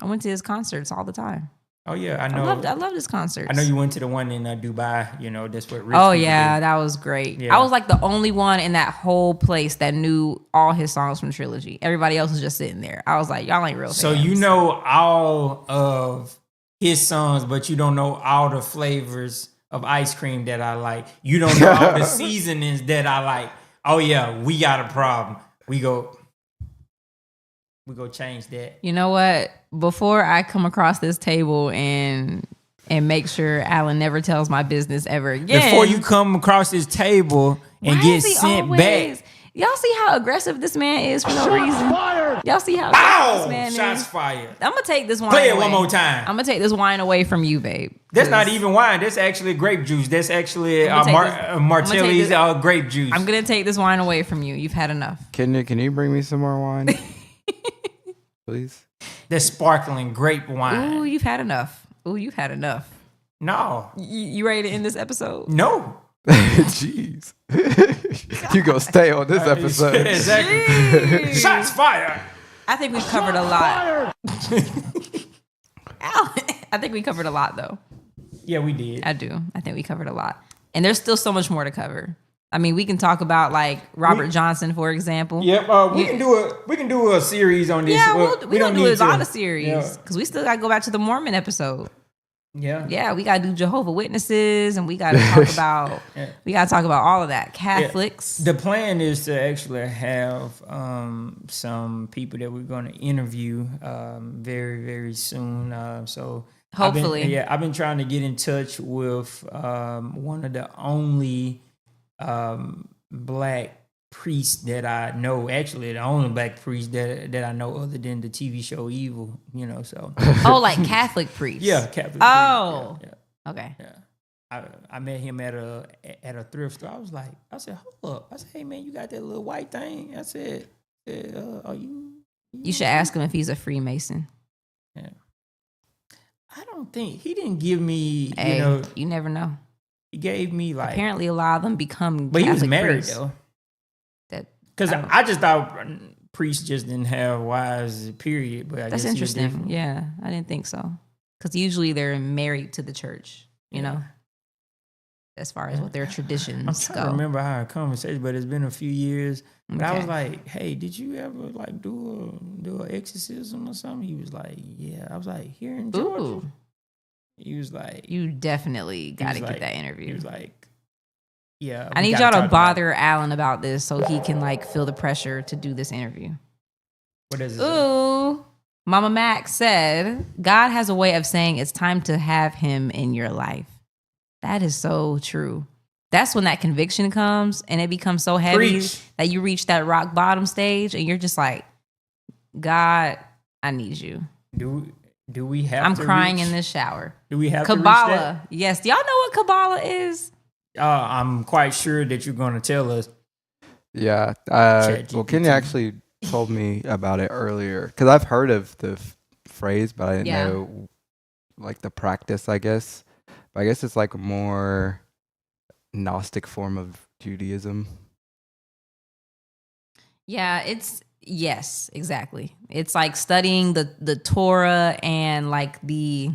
I went to his concerts all the time. Oh yeah, I I know. loved his concerts. I know you went to the one in Dubai. You know that's what. Rich Oh people yeah, do. that was great. Yeah. I was like the only one in that whole place that knew all his songs from Trilogy. Everybody else was just sitting there. I was like, y'all ain't real So fans. you know all of his songs, but you don't know all the flavors of ice cream that I like. You don't know all the seasonings that I like. Oh yeah, we got a problem. We go change that. You know what? Before I come across this table and make sure Alan never tells my business ever again. Before you come across this table and why get is he sent always- back. Y'all see how aggressive this man is for no reason? Y'all see how aggressive this man Shots is? fired. I'm gonna take this wine Play it away. one more time. I'm gonna take this wine away from you, babe. That's not 'Cause even wine. That's actually grape juice. That's actually I'm gonna take this- I'm gonna take Martelli's this- grape juice. I'm gonna take this wine away from you. You've had enough. Can you bring me some more wine, please? That's sparkling grape wine. Ooh, you've had enough. Ooh, you've had enough. No. You ready to end this episode? No. Jeez, you gonna stay on this episode? Exactly. Shots fired. I think we've covered a lot. Alan. I think we covered a lot, though. Yeah, we did. I do. I think we covered a lot. And there's still so much more to cover. I mean, we can talk about like Robert Johnson, for example. Yep. We can do a series on this. Yeah, we don't do a lot of to. series because we still got to go back to the Mormon episode. Yeah. Yeah, we got to do Jehovah Witnesses, and we got to talk about all of that. Catholics. The plan is to actually have some people that we're going to interview very, very soon. So hopefully, I've been trying to get in touch with one of the only black priest that I know. Actually, the only black priest that I know other than the TV show Evil. So. Oh, like Catholic priest. Yeah, Catholic. Oh, priest. Yeah. Okay. Yeah, I met him at a thrift store. I said, hold up. I said, hey man, you got that little white thing? I said, are you? You should ask him if he's a Freemason. Yeah. I don't think he didn't give me. Hey, you never know. He gave me like. Apparently, a lot of them become. But Catholic he was married priests. though. Because I just thought priests just didn't have wives, period. But that's interesting. Yeah, I didn't think so. Because usually they're married to the church, you know, as far as what their traditions I'm trying go. to remember our conversation, but it's been a few years. But I Okay. was like, hey, did you ever like do an exorcism or something? He was like, yeah. I was like, here in Georgia? Ooh. He was like, You definitely got to get like- that interview. he was like, yeah. I we need gotta y'all to talk about bother Alan about this so he can like feel the pressure to do this interview. What does it say? Ooh. Mama Mac said, God has a way of saying it's time to have him in your life. That is so true. That's when that conviction comes and it becomes so heavy Preach. that you reach that rock bottom stage and you're just like, God, I need you. Do we have I'm to crying reach- in this shower. Do we have to reach Kabbalah. Yes. Do y'all know what Kabbalah is? that? I'm quite sure that you're going to tell us. Yeah. ChatGPT. Well, Kenya actually told me about it earlier because I've heard of the phrase, but I didn't Yeah. know like the practice, I guess. But I guess it's like a more Gnostic form of Judaism. Yeah, yes, exactly. It's like studying the Torah and like the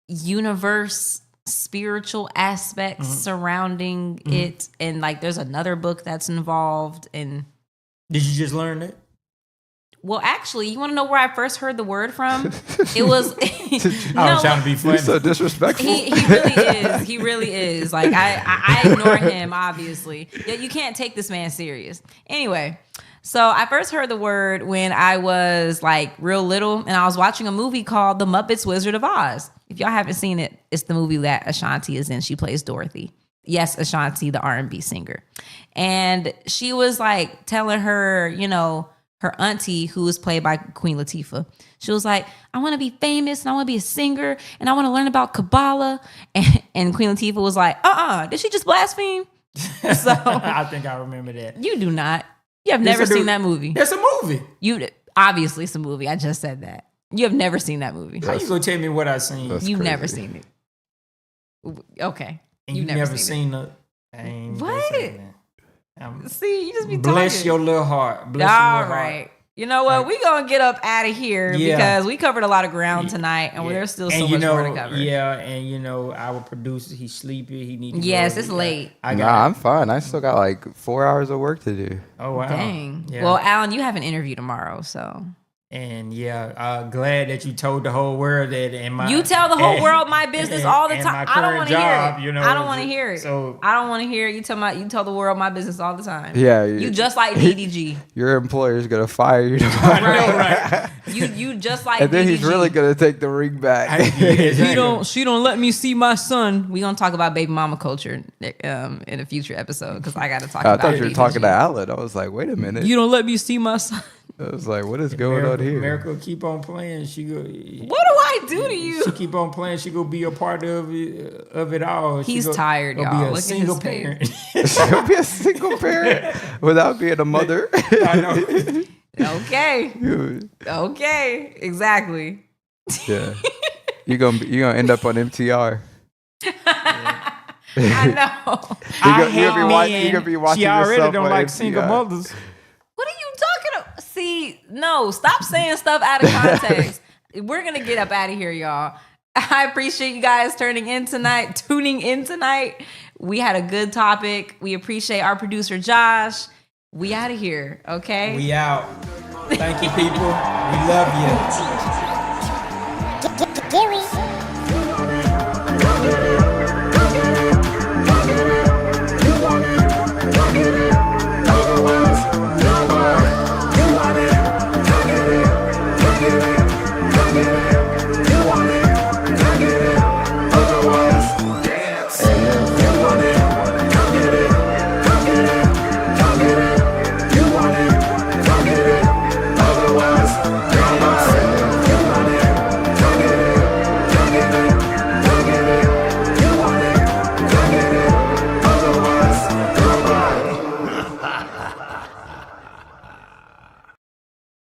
universe spiritual aspects surrounding it, and like there's another book that's involved. And Did you just learn that? well, actually, you want to know where I first heard the word from? It was I was trying to be You're funny. so disrespectful. He really is. He really is. Like I ignore him, obviously. You can't take this man serious. Anyway, so I first heard the word when I was like real little, and I was watching a movie called The Muppets Wizard of Oz. If y'all haven't seen it, it's the movie that Ashanti is in. She plays Dorothy. Yes, Ashanti, the R&B singer. And she was like telling her, her auntie, who was played by Queen Latifah, she was like, I want to be famous and I want to be a singer and I want to learn about Kabbalah. And Queen Latifah was like, did she just blaspheme? So I think I remember that. you do not. You have never Yes, I do. seen that movie. That's a movie. Obviously it's a movie. I just said that. You have never seen that movie. How you gonna tell me what I seen? That's You've crazy. never seen it. Okay. And You've you never seen it. I ain't gonna What? say that. See, you just be Bless talking. your little heart. Bless All your little right. heart. You know what? We gonna get up out of here Yeah. because we covered a lot of ground tonight, and there's still so much more to cover. Yeah, and our producer, he's sleepy. He needs to Yes, go. it's late. Nah, I'm fine. I still got like 4 hours of work to do. Oh wow. Dang. Yeah. Well, Alan, you have an interview tomorrow, so And glad that you told the whole world that. And my you tell the whole world my business all the and time. my I don't current want to hear job, it. you know, I don't want to hear it. so- I don't want to hear it. You tell the world my business all the time. Yeah. You just like DDG. Your employer's going to fire you tomorrow. Right. You just like And then DDG. he's really going to take the ring back. She don't let me see my son. We gonna talk about baby mama culture in a future episode because I got to talk I about. thought you were DDG. talking to Alan. I was like, wait a minute. You don't let me see my son. I was like, what is going on here? Miracle keep on playing. She go. What do I do to you? She keep on playing. She gonna be a part of it all. She He's tired, gonna y'all. Be a Look at single his face. parent. She'll be a single parent without being a mother. I know. Okay. Okay. Exactly. Yeah. You're gonna end up on MTR. I know. You're gonna be watching She already yourself don't on like MTR. single mothers. What are you talking about? See, no, stop saying stuff out of context. we're gonna get up out of here, y'all. I appreciate you guys tuning in tonight. We had a good topic. We appreciate our producer Josh. We out of here, okay? We out. Thank you, people. We love you. Gary.